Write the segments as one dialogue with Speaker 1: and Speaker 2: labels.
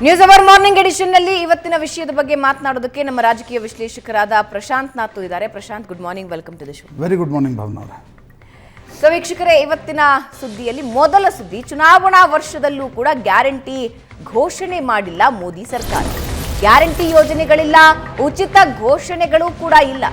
Speaker 1: News hour morning edition ನಲ್ಲಿ ಇವತ್ತಿನ ವಿಷಯದ ಬಗ್ಗೆ ಮಾತನಾಡೋದಕ್ಕೆ ನಮ್ಮ ರಾಜಕೀಯ ವಿಶ್ಲೇಷಕರಾದ ಪ್ರಶಾಂತ್ ನಾಥ್ ಇದ್ದಾರೆ. Prashant, good morning, welcome to the show.
Speaker 2: Very good morning Bhavana ಅವರೇ.
Speaker 1: ಸೊ ವೀಕ್ಷಕರೇ, ಇವತ್ತಿನ ಸುದ್ದಿಯಲ್ಲಿ ಮೊದಲ ಸುದ್ದಿ, ಚುನಾವಣಾ ವರ್ಷದಲ್ಲೂ ಕೂಡ ಗ್ಯಾರಂಟಿ ಘೋಷಣೆ ಮಾಡಿಲ್ಲ ಮೋದಿ ಸರ್ಕಾರ. ಗ್ಯಾರಂಟಿ ಯೋಜನೆಗಳಿಲ್ಲ, ಉಚಿತ ಘೋಷಣೆಗಳು ಕೂಡ ಇಲ್ಲ.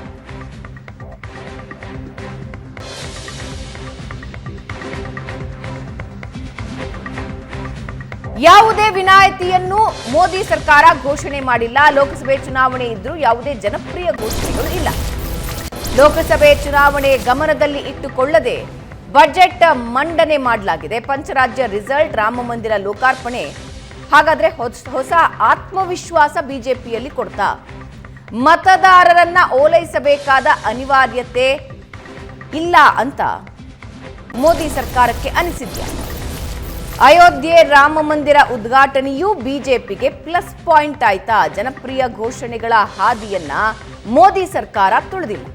Speaker 1: ಯಾವುದೇ ವಿನಾಯಿತಿಯನ್ನು ಮೋದಿ ಸರ್ಕಾರ ಘೋಷಣೆ ಮಾಡಿಲ್ಲ. ಲೋಕಸಭೆ ಚುನಾವಣೆ ಇದ್ರೂ ಯಾವುದೇ ಜನಪ್ರಿಯ ಘೋಷಣೆಗಳು ಇಲ್ಲ. ಲೋಕಸಭೆ ಚುನಾವಣೆ ಗಮನದಲ್ಲಿ ಇಟ್ಟುಕೊಳ್ಳದೆ ಬಜೆಟ್ ಮಂಡನೆ ಮಾಡಲಾಗಿದೆ. ಪಂಚರಾಜ್ಯ ರಿಸಲ್ಟ್, ರಾಮ ಮಂದಿರ ಲೋಕಾರ್ಪಣೆ. ಹಾಗಾದ್ರೆ ಹೊಸ ಆತ್ಮವಿಶ್ವಾಸ ಬಿಜೆಪಿಯಲ್ಲಿ ಕೊಡ್ತಾ? ಮತದಾರರನ್ನ ಓಲೈಸಬೇಕಾದ ಅನಿವಾರ್ಯತೆ ಇಲ್ಲ ಅಂತ ಮೋದಿ ಸರ್ಕಾರಕ್ಕೆ ಅನಿಸಿದ್ಯಾ? ಅಯೋಧ್ಯೆ ರಾಮ ಮಂದಿರ ಉದ್ಘಾಟನೆಯೂ ಬಿಜೆಪಿಗೆ ಪ್ಲಸ್ ಪಾಯಿಂಟ್ ಆಯ್ತಾ? ಜನಪ್ರಿಯ ಘೋಷಣೆಗಳ ಹಾದಿಯನ್ನ ಮೋದಿ ಸರ್ಕಾರ ತುಳಿದಿಲ್ಲ.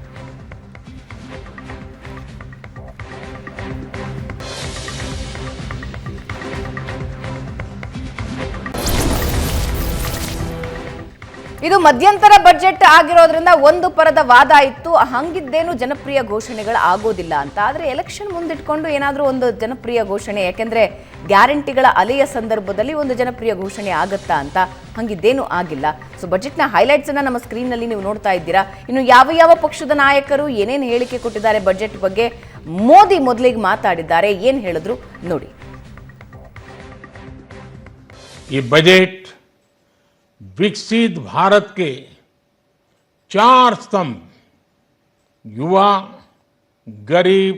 Speaker 1: ಇದು ಮಧ್ಯಂತರ ಬಜೆಟ್ ಆಗಿರೋದ್ರಿಂದ ಒಂದು ಪರದ ವಾದ ಇತ್ತು, ಹಂಗಿದ್ದೇನು ಜನಪ್ರಿಯ ಘೋಷಣೆಗಳು ಆಗೋದಿಲ್ಲ ಅಂತ. ಆದರೆ ಎಲೆಕ್ಷನ್ ಮುಂದಿಟ್ಕೊಂಡು ಏನಾದರೂ ಒಂದು ಜನಪ್ರಿಯ ಘೋಷಣೆ, ಯಾಕೆಂದ್ರೆ ಗ್ಯಾರಂಟಿಗಳ ಅಲೆಯ ಸಂದರ್ಭದಲ್ಲಿ ಒಂದು ಜನಪ್ರಿಯ ಘೋಷಣೆ ಆಗುತ್ತಾ ಅಂತ, ಹಂಗಿದ್ದೇನೂ ಆಗಿಲ್ಲ. ಸೊ ಬಜೆಟ್ನ ಹೈಲೈಟ್ಸ್ ಅನ್ನ ನಮ್ಮ ಸ್ಕ್ರೀನ್ನಲ್ಲಿ ನೀವು ನೋಡ್ತಾ ಇದ್ದೀರಾ. ಇನ್ನು ಯಾವ ಪಕ್ಷದ ನಾಯಕರು ಏನೇನು ಹೇಳಿಕೆ ಕೊಟ್ಟಿದ್ದಾರೆ ಬಜೆಟ್ ಬಗ್ಗೆ, ಮೋದಿ ಮೊದಲಿಗೆ ಮಾತಾಡಿದ್ದಾರೆ, ಏನ್ ಹೇಳಿದ್ರು ನೋಡಿ.
Speaker 3: ಈ ಬಜೆಟ್ विकसित भारत के 4 स्तंभ युवा, गरीब,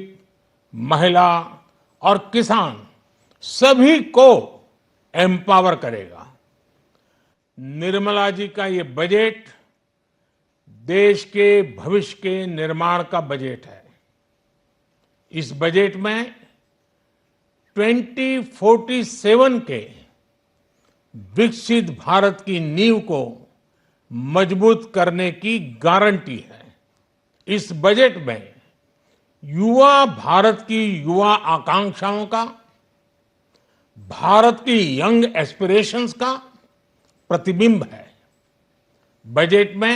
Speaker 3: महिला और किसान सभी को एम्पावर करेगा. निर्मला जी का ये बजट देश के भविष्य के निर्माण का बजट है. इस बजट में 2047 के विकसित भारत की नींव को मजबूत करने की गारंटी है. इस बजट में युवा भारत की युवा आकांक्षाओं का, भारत की यंग एस्पिरेशंस का प्रतिबिंब है. बजट में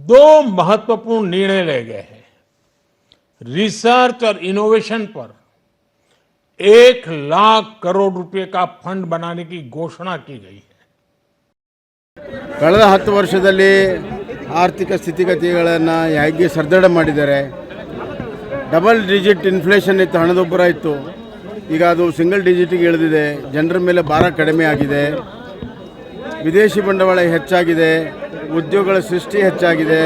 Speaker 3: 2 महत्वपूर्ण निर्णय लिए गए हैं. रिसर्च और इनोवेशन पर 1 लाख करोड़ रुपए का फंड बनाने की घोषणा की गई है.
Speaker 4: ಕಳೆದ 10 ವರ್ಷದಲ್ಲಿ ಆರ್ಥಿಕ ಸ್ಥಿತಿಗತಿಗಳನ್ನು ಹೇಗೆ ಸದೃಢ ಮಾಡಿದ್ದಾರೆ. ಡಬಲ್ ಡಿಜಿಟ್ ಇನ್ಫ್ಲೇಷನ್ ಇತ್ತು, ಹಣದುಬ್ಬರ ಇತ್ತು, ಈಗ ಅದು ಸಿಂಗಲ್ ಡಿಜಿಟ್ಗೆ ಇಳಿದಿದೆ. ಜನರ ಮೇಲೆ ಭಾರ ಕಡಿಮೆ ಆಗಿದೆ, ವಿದೇಶಿ ಬಂಡವಾಳ ಹೆಚ್ಚಾಗಿದೆ, ಉದ್ಯೋಗಗಳ ಸೃಷ್ಟಿ ಹೆಚ್ಚಾಗಿದೆ.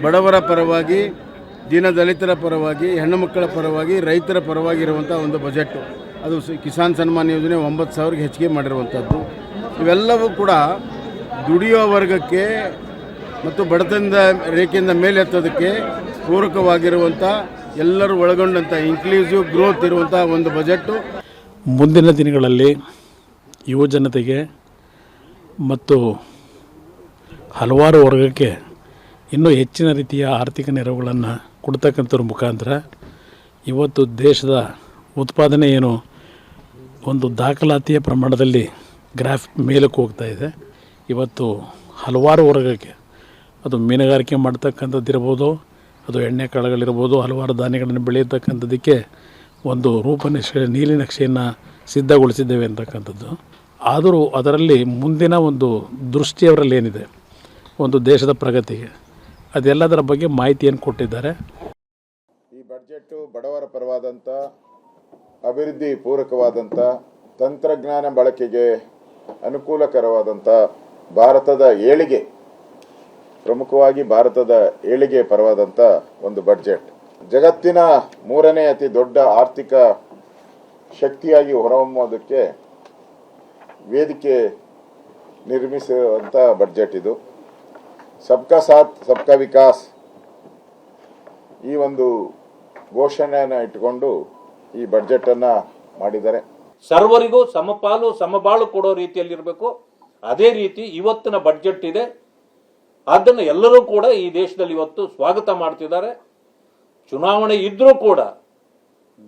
Speaker 4: ಬಡವರ ಪರವಾಗಿ, ದೀನದಲಿತರ ಪರವಾಗಿ, ಹೆಣ್ಣು ಮಕ್ಕಳ ಪರವಾಗಿ, ರೈತರ ಪರವಾಗಿ ಇರುವಂಥ ಒಂದು ಬಜೆಟ್ಟು. ಅದು ಕಿಸಾನ್ ಸನ್ಮಾನ್ ಯೋಜನೆ 9,000ಗೆ ಹೆಚ್ಚಿಗೆ ಮಾಡಿರುವಂಥದ್ದು. ಇವೆಲ್ಲವೂ ಕೂಡ ದುಡಿಯೋ ವರ್ಗಕ್ಕೆ ಮತ್ತು ಬಡತನದ ರೇಖೆಯಿಂದ ಮೇಲೆ ಎತ್ತೋದಕ್ಕೆ ಪೂರಕವಾಗಿರುವಂಥ, ಎಲ್ಲರೂ ಒಳಗೊಂಡಂಥ ಇನ್ಕ್ಲೂಸಿವ್ ಗ್ರೋತ್ ಇರುವಂಥ ಒಂದು ಬಜೆಟ್ಟು.
Speaker 5: ಮುಂದಿನ ದಿನಗಳಲ್ಲಿ ಯುವ ಜನತೆಗೆ ಮತ್ತು ಹಲವಾರು ವರ್ಗಕ್ಕೆ ಇನ್ನೂ ಹೆಚ್ಚಿನ ರೀತಿಯ ಆರ್ಥಿಕ ನೆರವುಗಳನ್ನು ಕೊಡ್ತಕ್ಕಂಥವ್ರ ಮುಖಾಂತರ ಇವತ್ತು ದೇಶದ ಉತ್ಪಾದನೆ ಏನು ಒಂದು ದಾಖಲಾತಿಯ ಪ್ರಮಾಣದಲ್ಲಿ ಗ್ರಾಫ್ ಮೇಲಕ್ಕೆ ಹೋಗ್ತಾ ಇದೆ. ಇವತ್ತು ಹಲವಾರು ವರ್ಗಕ್ಕೆ, ಅದು ಮೀನುಗಾರಿಕೆ ಮಾಡ್ತಕ್ಕಂಥದ್ದು ಇರ್ಬೋದು, ಅದು ಎಣ್ಣೆ ಕಾಳುಗಳಿರ್ಬೋದು, ಹಲವಾರು ಧಾನ್ಯಗಳನ್ನು ಬೆಳೆಯತಕ್ಕಂಥದ್ದಕ್ಕೆ ಒಂದು ರೂಪನಕ್ಷೆ, ನೀಲಿನಕ್ಷೆಯನ್ನು ಸಿದ್ಧಗೊಳಿಸಿದ್ದೇವೆ ಅಂತಕ್ಕಂಥದ್ದು. ಆದರೂ ಅದರಲ್ಲಿ ಮುಂದಿನ ಒಂದು ದೃಷ್ಟಿ ಅವರಲ್ಲಿ ಏನಿದೆ ಒಂದು ದೇಶದ ಪ್ರಗತಿಗೆ, ಅದೆಲ್ಲದರ ಬಗ್ಗೆ ಮಾಹಿತಿಯನ್ನು ಕೊಟ್ಟಿದ್ದಾರೆ.
Speaker 6: ಈ ಬಜೆಟ್ ಬಡವರ ಪರವಾದಂಥ, ಅಭಿವೃದ್ಧಿ ಪೂರಕವಾದಂಥ, ತಂತ್ರಜ್ಞಾನ ಬಳಕೆಗೆ ಅನುಕೂಲಕರವಾದಂಥ, ಭಾರತದ ಏಳಿಗೆ, ಪ್ರಮುಖವಾಗಿ ಭಾರತದ ಏಳಿಗೆ ಪರವಾದಂಥ ಒಂದು ಬಜೆಟ್. ಜಗತ್ತಿನ 3ನೇ ಅತಿ ದೊಡ್ಡ ಆರ್ಥಿಕ ಶಕ್ತಿಯಾಗಿ ಹೊರಹೊಮ್ಮೋದಕ್ಕೆ ವೇದಿಕೆ ನಿರ್ಮಿಸುವಂಥ ಬಜೆಟ್ ಇದು. ಸಬ್ಕಾ ಸಾಥ್ ಸಬ್ಕಾ ವಿಕಾಸ್ ಈ ಒಂದು ಘೋಷಣೆಯನ್ನು ಇಟ್ಟುಕೊಂಡು ಈ ಬಜೆಟನ್ನು ಮಾಡಿದ್ದಾರೆ.
Speaker 7: ಸರ್ವರಿಗೂ ಸಮಪಾಲು ಸಮಬಾಳು ಕೊಡೋ ರೀತಿಯಲ್ಲಿರಬೇಕು. ಅದೇ ರೀತಿ ಇವತ್ತಿನ ಬಜೆಟ್ ಇದೆ, ಅದನ್ನು ಎಲ್ಲರೂ ಕೂಡ ಈ ದೇಶದಲ್ಲಿ ಇವತ್ತು ಸ್ವಾಗತ ಮಾಡ್ತಿದ್ದಾರೆ. ಚುನಾವಣೆ ಇದ್ರೂ ಕೂಡ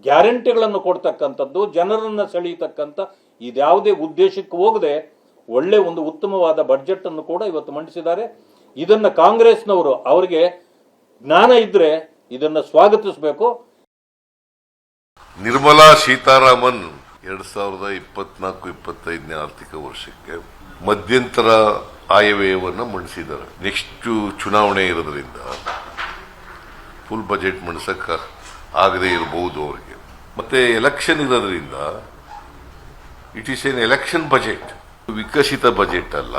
Speaker 7: ಗ್ಯಾರಂಟಿಗಳನ್ನು ಕೊಡ್ತಕ್ಕಂಥದ್ದು, ಜನರನ್ನು ಸೆಳೆಯತಕ್ಕಂಥ ಇದ್ಯಾವುದೇ ಉದ್ದೇಶಕ್ಕೆ ಹೋಗದೆ ಒಳ್ಳೆ ಒಂದು ಉತ್ತಮವಾದ ಬಡ್ಜೆಟ್ ಅನ್ನು ಕೂಡ ಇವತ್ತು ಮಂಡಿಸಿದ್ದಾರೆ. ಇದನ್ನ ಕಾಂಗ್ರೆಸ್ನವರು ಅವರಿಗೆ ಜ್ಞಾನ ಇದ್ರೆ ಇದನ್ನ ಸ್ವಾಗತಿಸಬೇಕು.
Speaker 2: ನಿರ್ಮಲಾ ಸೀತಾರಾಮನ್ 2024-25ನೇ ಆರ್ಥಿಕ ವರ್ಷಕ್ಕೆ ಮಧ್ಯಂತರ ಆಯವ್ಯಯವನ್ನು ಮಂಡಿಸಿದ್ದಾರೆ. ನೆಕ್ಸ್ಟ್ ಚುನಾವಣೆ ಇರೋದ್ರಿಂದ ಫುಲ್ ಬಜೆಟ್ ಮಂಡಿಸಕ್ಕೆ ಆಗದೆ ಇರಬಹುದು ಅವರಿಗೆ. ಮತ್ತೆ ಎಲೆಕ್ಷನ್ ಇರೋದ್ರಿಂದ it is N election budget. Viksit budget ಅಲ್ಲ,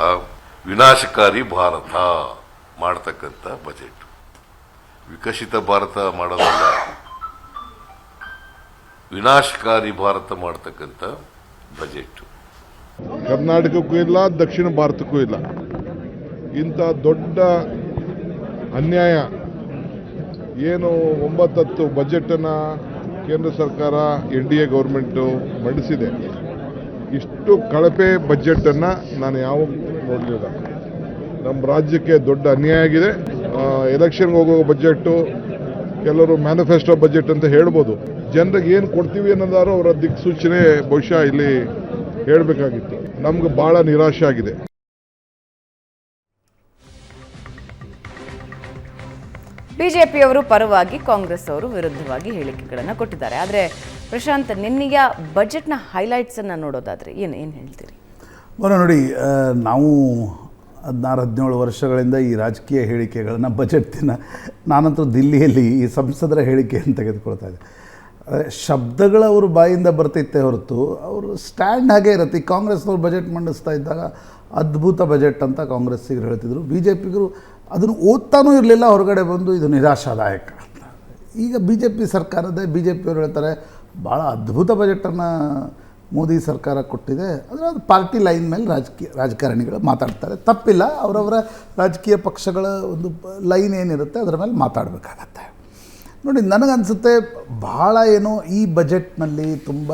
Speaker 2: ವಿನಾಶಕಾರಿ ಭಾರತ ಮಾಡತಕ್ಕಂಥ ಬಜೆಟ್. ವಿಕಸಿತ ಭಾರತ ಮಾಡೋದಲ್ಲ, ವಿನಾಶಕಾರಿ ಭಾರತ ಮಾಡತಕ್ಕಂಥ ಬಜೆಟ್.
Speaker 8: ಕರ್ನಾಟಕಕ್ಕೂ ಇಲ್ಲ, ದಕ್ಷಿಣ ಭಾರತಕ್ಕೂ ಇಲ್ಲ. ಇಂಥ ದೊಡ್ಡ ಅನ್ಯಾಯ ಏನು 9-10 ಬಜೆಟನ್ನು ಕೇಂದ್ರ ಸರ್ಕಾರ NDA ಗೌರ್ಮೆಂಟು ಮಂಡಿಸಿದೆ. ಇಷ್ಟು ಕಳಪೆ ಬಜೆಟನ್ನು ನಾನು ಯಾವಾಗ ನೋಡಲಿಲ್ಲ. ನಮ್ಮ ರಾಜ್ಯಕ್ಕೆ ದೊಡ್ಡ ಅನ್ಯಾಯ ಆಗಿದೆ. ಎಲೆಕ್ಷನ್ಗೆ ಹೋಗೋ ಬಜೆಟ್ಟು ಕೆಲವರು ಮ್ಯಾನಿಫೆಸ್ಟೋ ಬಜೆಟ್ ಅಂತ ಹೇಳ್ಬೋದು. ಜನರಿಗೆ ಏನು ಕೊಡ್ತೀವಿ ಅನ್ನೋದಾರು ಅವರ ದಿಕ್ಸೂಚನೆ ಬಹುಶಃ ಇಲ್ಲಿ ಹೇಳಬೇಕಾಗಿತ್ತು. ನಮ್ಗೆ ಭಾಳ ನಿರಾಶೆ ಆಗಿದೆ.
Speaker 1: ಬಿಜೆಪಿಯವರು ಪರವಾಗಿ, ಕಾಂಗ್ರೆಸ್ ಅವರು ವಿರುದ್ಧವಾಗಿ ಹೇಳಿಕೆಗಳನ್ನು ಕೊಟ್ಟಿದ್ದಾರೆ. ಆದರೆ ಪ್ರಶಾಂತ್, ನಿನ್ನೆಯ ಬಜೆಟ್ನ ಹೈಲೈಟ್ಸನ್ನು ನೋಡೋದಾದರೆ ಏನು ಹೇಳ್ತೀರಿ?
Speaker 9: ನೋಡಿ, ನಾವು 16-17 ವರ್ಷಗಳಿಂದ ಈ ರಾಜಕೀಯ ಹೇಳಿಕೆಗಳನ್ನು ಬಜೆಟ್ ದಿನ ನಾನಂತೂ ದಿಲ್ಲಿಯಲ್ಲಿ ಈ ಸಂಸದರ ಹೇಳಿಕೆಯನ್ನು ತೆಗೆದುಕೊಳ್ತಾ ಇದ್ದೆ. ಶಬ್ದಗಳು ಅವ್ರ ಬಾಯಿಂದ ಬರ್ತಿತ್ತೆ ಹೊರತು ಅವರು ಸ್ಟ್ಯಾಂಡ್ ಹಾಗೆ ಇರುತ್ತೆ. ಈ ಕಾಂಗ್ರೆಸ್ನವ್ರು ಬಜೆಟ್ ಮಂಡಿಸ್ತಾ ಇದ್ದಾಗ ಅದ್ಭುತ ಬಜೆಟ್ ಅಂತ ಕಾಂಗ್ರೆಸ್ಸಿಗರು ಹೇಳ್ತಿದ್ರು. ಬಿ ಜೆ ಪಿಗರು ಅದನ್ನು ಓದ್ತಾನೂ ಇರಲಿಲ್ಲ, ಹೊರಗಡೆ ಬಂದು ಇದು ನಿರಾಶಾದಾಯಕ ಅಂತ. ಈಗ ಬಿ ಜೆ ಪಿಯವರು ಹೇಳ್ತಾರೆ ಭಾಳ ಅದ್ಭುತ ಬಜೆಟನ್ನು ಮೋದಿ ಸರ್ಕಾರ ಕೊಟ್ಟಿದೆ. ಆದರೆ ಅದು ಪಾರ್ಟಿ ಲೈನ್ ಮೇಲೆ ರಾಜಕಾರಣಿಗಳು ಮಾತಾಡ್ತಾರೆ, ತಪ್ಪಿಲ್ಲ. ಅವರವರ ರಾಜಕೀಯ ಪಕ್ಷಗಳ ಒಂದು ಲೈನ್ ಏನಿರುತ್ತೆ ಅದರ ಮೇಲೆ ಮಾತಾಡಬೇಕಾಗತ್ತೆ. ನೋಡಿ, ನನಗನ್ಸುತ್ತೆ ಭಾಳ ಏನೋ ಈ ಬಜೆಟ್ನಲ್ಲಿ ತುಂಬ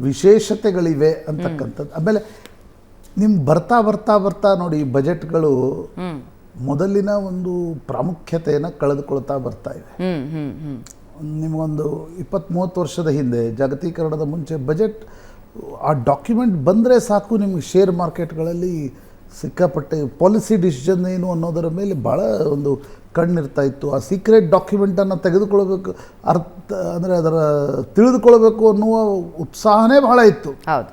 Speaker 9: ವಿಶೇಷತೆಗಳಿವೆ ಅಂತಕ್ಕಂಥದ್ದು. ಆಮೇಲೆ ನಿಮ್ಗೆ ಬರ್ತಾ ನೋಡಿ, ಬಜೆಟ್ಗಳು ಮೊದಲಿನ ಒಂದು ಪ್ರಾಮುಖ್ಯತೆಯನ್ನು ಕಳೆದುಕೊಳ್ತಾ ಬರ್ತಾ ಇದೆ. ನಿಮಗೊಂದು 20-30 ವರ್ಷದ ಹಿಂದೆ, ಜಾಗತೀಕರಣದ ಮುಂಚೆ ಬಜೆಟ್ ಆ ಡಾಕ್ಯುಮೆಂಟ್ ಬಂದರೆ ಸಾಕು, ನಿಮಗೆ ಶೇರ್ ಮಾರ್ಕೆಟ್ಗಳಲ್ಲಿ ಸಿಕ್ಕಾಪಟ್ಟೆ ಪಾಲಿಸಿ ಡಿಸಿಷನ್ ಏನು ಅನ್ನೋದರ ಮೇಲೆ ಭಾಳ ಒಂದು ಕಣ್ಣಿರ್ತಾ ಇತ್ತು. ಆ ಸೀಕ್ರೆಟ್ ಡಾಕ್ಯುಮೆಂಟನ್ನು ತೆಗೆದುಕೊಳ್ಬೇಕು, ಅಂದರೆ ಅದರ ತಿಳಿದುಕೊಳ್ಬೇಕು ಅನ್ನುವ ಉತ್ಸಾಹನೇ ಭಾಳ ಇತ್ತು.
Speaker 1: ಹೌದು,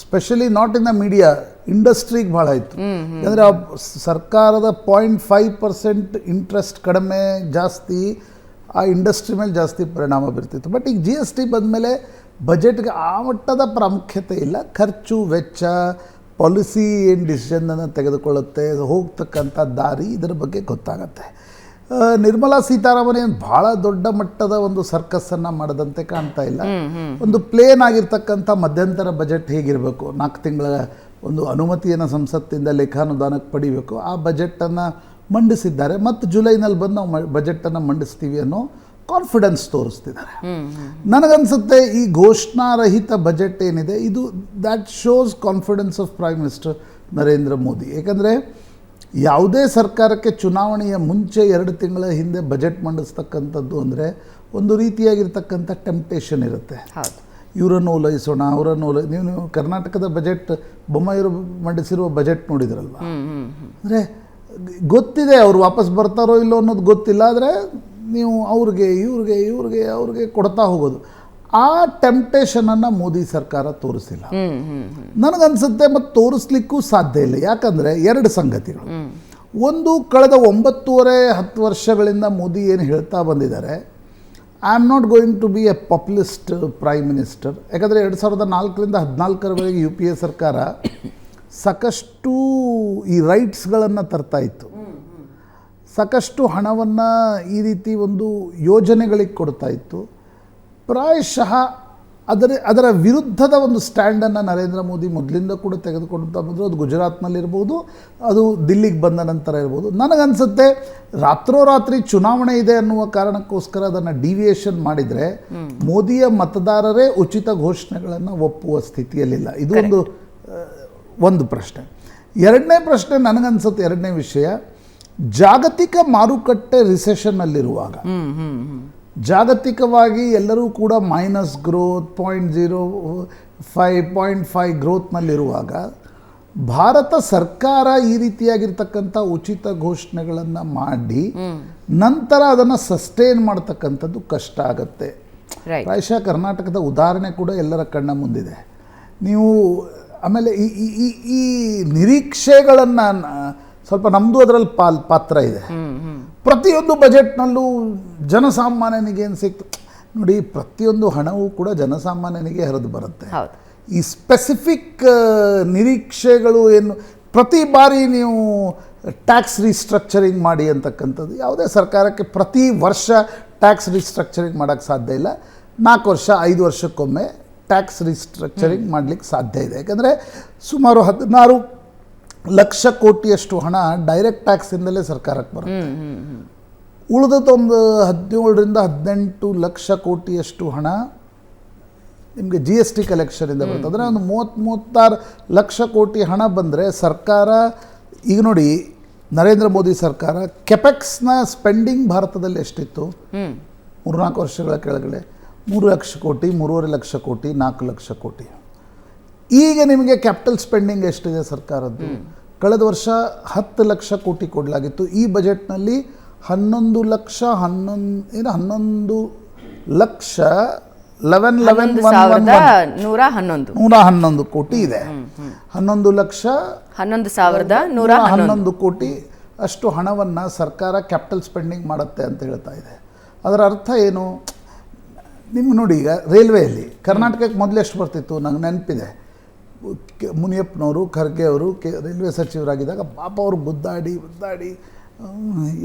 Speaker 9: specially not in the media, ಇಂಡಸ್ಟ್ರಿಗೆ ಭಾಳ ಇತ್ತು. ಅಂದರೆ ಆ ಸರ್ಕಾರದ 0.5% ಇಂಟ್ರೆಸ್ಟ್ ಕಡಿಮೆ ಜಾಸ್ತಿ ಆ ಇಂಡಸ್ಟ್ರಿ ಮೇಲೆ ಜಾಸ್ತಿ ಪರಿಣಾಮ ಬೀರ್ತಿತ್ತು. ಬಟ್ ಈಗ GST ಬಂದಮೇಲೆ ಬಜೆಟ್ಗೆ ಆ ಮಟ್ಟದ ಪ್ರಾಮುಖ್ಯತೆ ಇಲ್ಲ. ಖರ್ಚು ವೆಚ್ಚ, ಪಾಲಿಸಿ ಏನು ಡಿಸಿಷನನ್ನು ತೆಗೆದುಕೊಳ್ಳುತ್ತೆ, ಹೋಗ್ತಕ್ಕಂಥ ದಾರಿ, ಇದರ ಬಗ್ಗೆ ಗೊತ್ತಾಗತ್ತೆ. ನಿರ್ಮಲಾ ಸೀತಾರಾಮನ್ ಏನು ಭಾಳ ದೊಡ್ಡ ಮಟ್ಟದ ಒಂದು ಸರ್ಕಸ್ಸನ್ನು ಮಾಡದಂತೆ ಕಾಣ್ತಾ ಇಲ್ಲ. ಒಂದು ಪ್ಲೇನ್ ಆಗಿರ್ತಕ್ಕಂಥ ಮಧ್ಯಂತರ ಬಜೆಟ್ ಹೇಗಿರಬೇಕು, 4 ತಿಂಗಳ ಒಂದು ಅನುಮತಿಯನ್ನು ಸಂಸತ್ತಿಂದ ಲೇಖಾನುದಾನಕ್ಕೆ ಪಡಿಬೇಕು, ಆ ಬಜೆಟನ್ನು ಮಂಡಿಸಿದ್ದಾರೆ. ಮತ್ತು ಜುಲೈನಲ್ಲಿ ಬಂದು ನಾವು ಬಜೆಟನ್ನು ಮಂಡಿಸ್ತೀವಿ ಅನ್ನೋ ಕಾನ್ಫಿಡೆನ್ಸ್ ತೋರಿಸ್ತಿದ್ದಾರೆ. ನನಗನ್ಸುತ್ತೆ ಈ ಘೋಷಣಾರಹಿತ ಬಜೆಟ್ ಏನಿದೆ ಇದು that shows confidence of prime minister Narendra Modi. ಏಕೆಂದರೆ ಯಾವುದೇ ಸರ್ಕಾರಕ್ಕೆ ಚುನಾವಣೆಯ ಮುಂಚೆ 2 ತಿಂಗಳ ಹಿಂದೆ ಬಜೆಟ್ ಮಂಡಿಸ್ತಕ್ಕಂಥದ್ದು ಅಂದರೆ ಒಂದು ರೀತಿಯಾಗಿರ್ತಕ್ಕಂಥ ಟೆಂಪ್ಟೇಷನ್ ಇರುತ್ತೆ. ಇವರನ್ನು ಓಲೈಸೋಣ, ಅವರನ್ನು ನೀವು ಕರ್ನಾಟಕದ ಬಜೆಟ್ ಬೊಮ್ಮಾಯಿಯವರು ಮಂಡಿಸಿರುವ ಬಜೆಟ್ ನೋಡಿದ್ರಲ್ವ, ಅಂದರೆ ಗೊತ್ತಿದೆ ಅವ್ರು ವಾಪಸ್ ಬರ್ತಾರೋ ಇಲ್ಲೋ ಅನ್ನೋದು ಗೊತ್ತಿಲ್ಲ, ಆದರೆ ನೀವು ಅವ್ರಿಗೆ ಕೊಡ್ತಾ ಹೋಗೋದು. ಆ ಟೆಂಪ್ಟೇಷನನ್ನು ಮೋದಿ ಸರ್ಕಾರ ತೋರಿಸಿಲ್ಲ. ನನಗನ್ಸುತ್ತೆ, ಮತ್ತು ತೋರಿಸ್ಲಿಕ್ಕೂ ಸಾಧ್ಯ ಇಲ್ಲ. ಯಾಕಂದರೆ 2 ಸಂಗತಿಗಳು. ಒಂದು, ಕಳೆದ 9.5-10 ವರ್ಷಗಳಿಂದ ಮೋದಿ ಏನು ಹೇಳ್ತಾ ಬಂದಿದ್ದಾರೆ, I am not going to be a populist prime minister. ಯಾಕಂದರೆ 2004ರಿಂದ 2014ರವರೆಗೆ UPA ಸರ್ಕಾರ ಸಾಕಷ್ಟು ಈ ರೈಟ್ಸ್ಗಳನ್ನು ತರ್ತಾ ಇತ್ತು, ಸಾಕಷ್ಟು ಹಣವನ್ನು ಈ ರೀತಿ ಒಂದು ಯೋಜನೆಗಳಿಗೆ ಕೊಡ್ತಾ ಇತ್ತು. ಪ್ರಾಯಶಃ ಅದರ ವಿರುದ್ಧದ ಒಂದು ಸ್ಟ್ಯಾಂಡನ್ನು ನರೇಂದ್ರ ಮೋದಿ ಮೊದಲಿಂದ ಕೂಡ ತೆಗೆದುಕೊಳ್ತಾ ಬಂದರು. ಅದು ಗುಜರಾತ್ನಲ್ಲಿರ್ಬೋದು, ಅದು ದಿಲ್ಲಿಗೆ ಬಂದ ನಂತರ ಇರ್ಬೋದು. ನನಗನ್ಸುತ್ತೆ ರಾತ್ರೋರಾತ್ರಿ ಚುನಾವಣೆ ಇದೆ ಅನ್ನುವ ಕಾರಣಕ್ಕೋಸ್ಕರ ಅದನ್ನು ಡಿವಿಯೇಷನ್ ಮಾಡಿದರೆ ಮೋದಿಯ ಮತದಾರರೇ ಉಚಿತ ಘೋಷಣೆಗಳನ್ನು ಒಪ್ಪುವ ಸ್ಥಿತಿಯಲ್ಲಿಲ್ಲ. ಇದು ಒಂದು ಪ್ರಶ್ನೆ. 2ನೇ ಪ್ರಶ್ನೆ ನನಗನ್ಸುತ್ತೆ, 2ನೇ ವಿಷಯ, ಜಾಗತಿಕ ಮಾರುಕಟ್ಟೆ ರಿಸೆಷನ್ನಲ್ಲಿರುವಾಗ, ಜಾಗತಿಕವಾಗಿ ಎಲ್ಲರೂ ಕೂಡ ಮೈನಸ್ ಗ್ರೋತ್ 0.05 0.5 ಗ್ರೋತ್ನಲ್ಲಿರುವಾಗ ಭಾರತ ಸರ್ಕಾರ ಈ ರೀತಿಯಾಗಿರ್ತಕ್ಕಂಥ ಉಚಿತ ಘೋಷಣೆಗಳನ್ನು ಮಾಡಿ ನಂತರ ಅದನ್ನು ಸಸ್ಟೈನ್ ಮಾಡ್ತಕ್ಕಂಥದ್ದು ಕಷ್ಟ ಆಗುತ್ತೆ.
Speaker 1: ರೈಟ್.
Speaker 9: ಪ್ರಾಯಶಃ ಕರ್ನಾಟಕದ ಉದಾಹರಣೆ ಕೂಡ ಎಲ್ಲರ ಕಣ್ಣ ಮುಂದಿದೆ. ನೀವು ಆಮೇಲೆ ಈ ನಿರೀಕ್ಷೆಗಳನ್ನು ಸ್ವಲ್ಪ ನಮ್ಮದು ಅದರಲ್ಲಿ ಪಾತ್ರ ಇದೆ. ಪ್ರತಿಯೊಂದು ಬಜೆಟ್ನಲ್ಲೂ ಜನಸಾಮಾನ್ಯನಿಗೆ ಏನು ಸಿಕ್ತು ನೋಡಿ, ಪ್ರತಿಯೊಂದು ಹಣವೂ ಕೂಡ ಜನಸಾಮಾನ್ಯನಿಗೆ ಹರಿದು ಬರುತ್ತೆ.
Speaker 1: ಹೌದು.
Speaker 9: ಈ ಸ್ಪೆಸಿಫಿಕ್ ನಿರೀಕ್ಷೆಗಳು ಏನು, ಪ್ರತಿ ಬಾರಿ ನೀವು ಟ್ಯಾಕ್ಸ್ ರೀಸ್ಟ್ರಕ್ಚರಿಂಗ್ ಮಾಡಿ ಅಂತಕ್ಕಂಥದ್ದು ಯಾವುದೇ ಸರ್ಕಾರಕ್ಕೆ ಪ್ರತಿ ವರ್ಷ ಟ್ಯಾಕ್ಸ್ ರೀಸ್ಟ್ರಕ್ಚರಿಂಗ್ ಮಾಡೋಕ್ಕೆ ಸಾಧ್ಯ ಇಲ್ಲ. 4 ವರ್ಷ 5 ವರ್ಷಕ್ಕೊಮ್ಮೆ ಟ್ಯಾಕ್ಸ್ ರೀಸ್ಟ್ರಕ್ಚರಿಂಗ್ ಮಾಡಲಿಕ್ಕೆ ಸಾಧ್ಯ ಇದೆ. ಯಾಕಂದರೆ ಸುಮಾರು 16 ಲಕ್ಷ ಕೋಟಿಯಷ್ಟು ಹಣ ಡೈರೆಕ್ಟ್ ಟ್ಯಾಕ್ಸಿಂದಲೇ ಸರ್ಕಾರಕ್ಕೆ ಬರುತ್ತೆ. ಉಳಿದದೊಂದು 17ರಿಂದ 18 ಲಕ್ಷ ಕೋಟಿಯಷ್ಟು ಹಣ ನಿಮಗೆ GST ಕಲೆಕ್ಷನಿಂದ ಬರುತ್ತೆ. ಅಂದರೆ ಒಂದು 30-36 ಲಕ್ಷ ಕೋಟಿ ಹಣ ಬಂದರೆ ಸರ್ಕಾರ, ಈಗ ನೋಡಿ ನರೇಂದ್ರ ಮೋದಿ ಸರ್ಕಾರ ಕೆಪೆಕ್ಸ್ನ ಸ್ಪೆಂಡಿಂಗ್ ಭಾರತದಲ್ಲಿ ಎಷ್ಟಿತ್ತು 3-4 ವರ್ಷಗಳ ಕೆಳಗಡೆ? 3 ಲಕ್ಷ ಕೋಟಿ, 3.5 ಲಕ್ಷ ಕೋಟಿ, 4 ಲಕ್ಷ ಕೋಟಿ. ಈಗ ನಿಮಗೆ ಕ್ಯಾಪಿಟಲ್ ಸ್ಪೆಂಡಿಂಗ್ ಎಷ್ಟಿದೆ ಸರ್ಕಾರದ್ದು? ಕಳೆದ ವರ್ಷ 10 ಲಕ್ಷ ಕೋಟಿ ಕೊಡಲಾಗಿತ್ತು. ಈ ಬಜೆಟ್ನಲ್ಲಿ 11 ಲಕ್ಷ 111 ಕೋಟಿ ಇದೆ. 11,111 ಕೋಟಿ ಅಷ್ಟು ಹಣವನ್ನು ಸರ್ಕಾರ ಕ್ಯಾಪಿಟಲ್ ಸ್ಪೆಂಡಿಂಗ್ ಮಾಡುತ್ತೆ ಅಂತ ಹೇಳ್ತಾ ಇದೆ. ಅದರ ಅರ್ಥ ಏನು? ನಿಮ್ಗೆ ನೋಡಿ, ಈಗ ರೈಲ್ವೆಯಲ್ಲಿ ಕರ್ನಾಟಕಕ್ಕೆ ಮೊದಲು ಎಷ್ಟು ಬರ್ತಿತ್ತು ನಂಗೆ ನೆನಪಿದೆ. ಮುನಿಯಪ್ಪನವರು, ಖರ್ಗೆ ಅವರು ರೈಲ್ವೆ ಸಚಿವರಾಗಿದ್ದಾಗ ಪಾಪ ಅವರು ಗುದ್ದಾಡಿ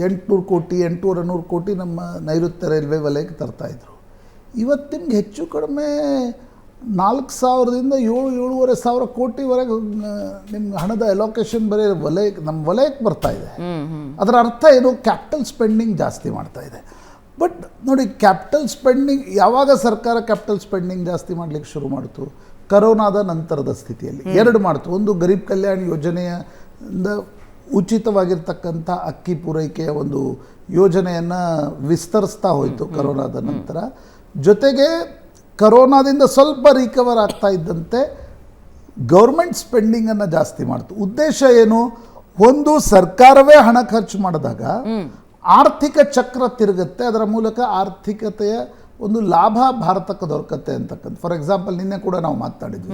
Speaker 9: 800 ಕೋಟಿ 800 ಕೋಟಿ ನಮ್ಮ ನೈಋತ್ಯ ರೈಲ್ವೆ ವಲಯಕ್ಕೆ ತರ್ತಾಯಿದ್ರು. ಇವತ್ತು ನಿಮ್ಗೆ ಹೆಚ್ಚು ಕಡಿಮೆ 4,000ದಿಂದ 7,500 ಕೋಟಿವರೆಗೆ ನಿಮ್ಗೆ ಹಣದ ಅಲೋಕೇಶನ್ ಬರೀ ನಮ್ಮ ವಲಯಕ್ಕೆ ಬರ್ತಾ ಇದೆ. ಅದರ ಅರ್ಥ ಏನು? ಕ್ಯಾಪಿಟಲ್ ಸ್ಪೆಂಡಿಂಗ್ ಜಾಸ್ತಿ ಮಾಡ್ತಾ ಇದೆ. ಬಟ್ ನೋಡಿ, ಕ್ಯಾಪಿಟಲ್ ಸ್ಪೆಂಡಿಂಗ್ ಯಾವಾಗ ಸರ್ಕಾರ ಕ್ಯಾಪಿಟಲ್ ಸ್ಪೆಂಡಿಂಗ್ ಜಾಸ್ತಿ ಮಾಡಲಿಕ್ಕೆ ಶುರು ಮಾಡ್ತು? ಕರೋನಾದ ನಂತರದ ಸ್ಥಿತಿಯಲ್ಲಿ 2 ಮಾಡ್ತು. ಒಂದು ಗರೀಬ್ ಕಲ್ಯಾಣ ಯೋಜನೆಯಿಂದ ಉಚಿತವಾಗಿರ್ತಕ್ಕಂಥ ಅಕ್ಕಿ ಪೂರೈಕೆಯ ಒಂದು ಯೋಜನೆಯನ್ನು ವಿಸ್ತರಿಸ್ತಾ ಹೋಯಿತು ಕರೋನಾದ ನಂತರ. ಜೊತೆಗೆ ಕರೋನಾದಿಂದ ಸ್ವಲ್ಪ ರಿಕವರ್ ಆಗ್ತಾ ಇದ್ದಂತೆ ಗೌರ್ಮೆಂಟ್ ಸ್ಪೆಂಡಿಂಗನ್ನು ಜಾಸ್ತಿ ಮಾಡ್ತು. ಉದ್ದೇಶ ಏನು? ಒಂದು, ಸರ್ಕಾರವೇ ಹಣ ಖರ್ಚು ಮಾಡಿದಾಗ ಆರ್ಥಿಕ ಚಕ್ರ ತಿರುಗುತ್ತೆ, ಅದರ ಮೂಲಕ ಆರ್ಥಿಕತೆಯ ಒಂದು ಲಾಭ ಭಾರತಕ್ಕೆ ದೊರಕತ್ತೆ ಅಂತಕ್ಕಂಥ. ಫಾರ್ ಎಕ್ಸಾಂಪಲ್, ನಿನ್ನೆ ಕೂಡ ನಾವು ಮಾತಾಡಿದ್ವಿ,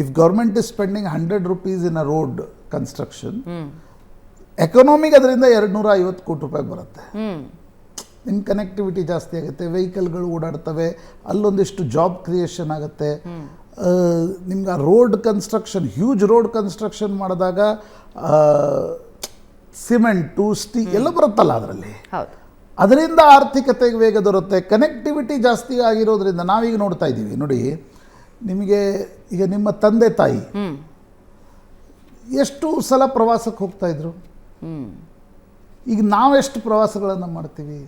Speaker 9: if government is spending 100 rupees in a road construction, ಎಕನಾಮಿಗೆ ಅದರಿಂದ 250 ಕೋಟಿ ರೂಪಾಯಿ ಬರುತ್ತೆ. ನಿಮ್ಮ ಕನೆಕ್ಟಿವಿಟಿ ಜಾಸ್ತಿ ಆಗುತ್ತೆ, ವೆಹಿಕಲ್ಗಳು ಓಡಾಡ್ತವೆ, ಅಲ್ಲೊಂದಿಷ್ಟು ಜಾಬ್ ಕ್ರಿಯೇಷನ್ ಆಗುತ್ತೆ. ನಿಮ್ಗೆ ಆ road construction, huge road construction ಮಾಡಿದಾಗ ಸಿಮೆಂಟು, ಸ್ಟೀಲ್ ಎಲ್ಲ ಬರುತ್ತಲ್ಲ ಅದರಲ್ಲಿ, ಅದರಿಂದ ಆರ್ಥಿಕತೆಗೆ ವೇಗ ದೊರುತ್ತೆ. ಕನೆಕ್ಟಿವಿಟಿ ಜಾಸ್ತಿ ಆಗಿರೋದ್ರಿಂದ ನಾವೀಗ ನೋಡ್ತಾ ಇದ್ದೀವಿ ನೋಡಿ, ನಿಮಗೆ ಈಗ ನಿಮ್ಮ ತಂದೆ ತಾಯಿ ಎಷ್ಟು ಸಲ ಪ್ರವಾಸಕ್ಕೆ ಹೋಗ್ತಾ ಇದ್ರು, ಈಗ ನಾವೆಷ್ಟು ಪ್ರವಾಸಗಳನ್ನು ಮಾಡ್ತೀವಿ?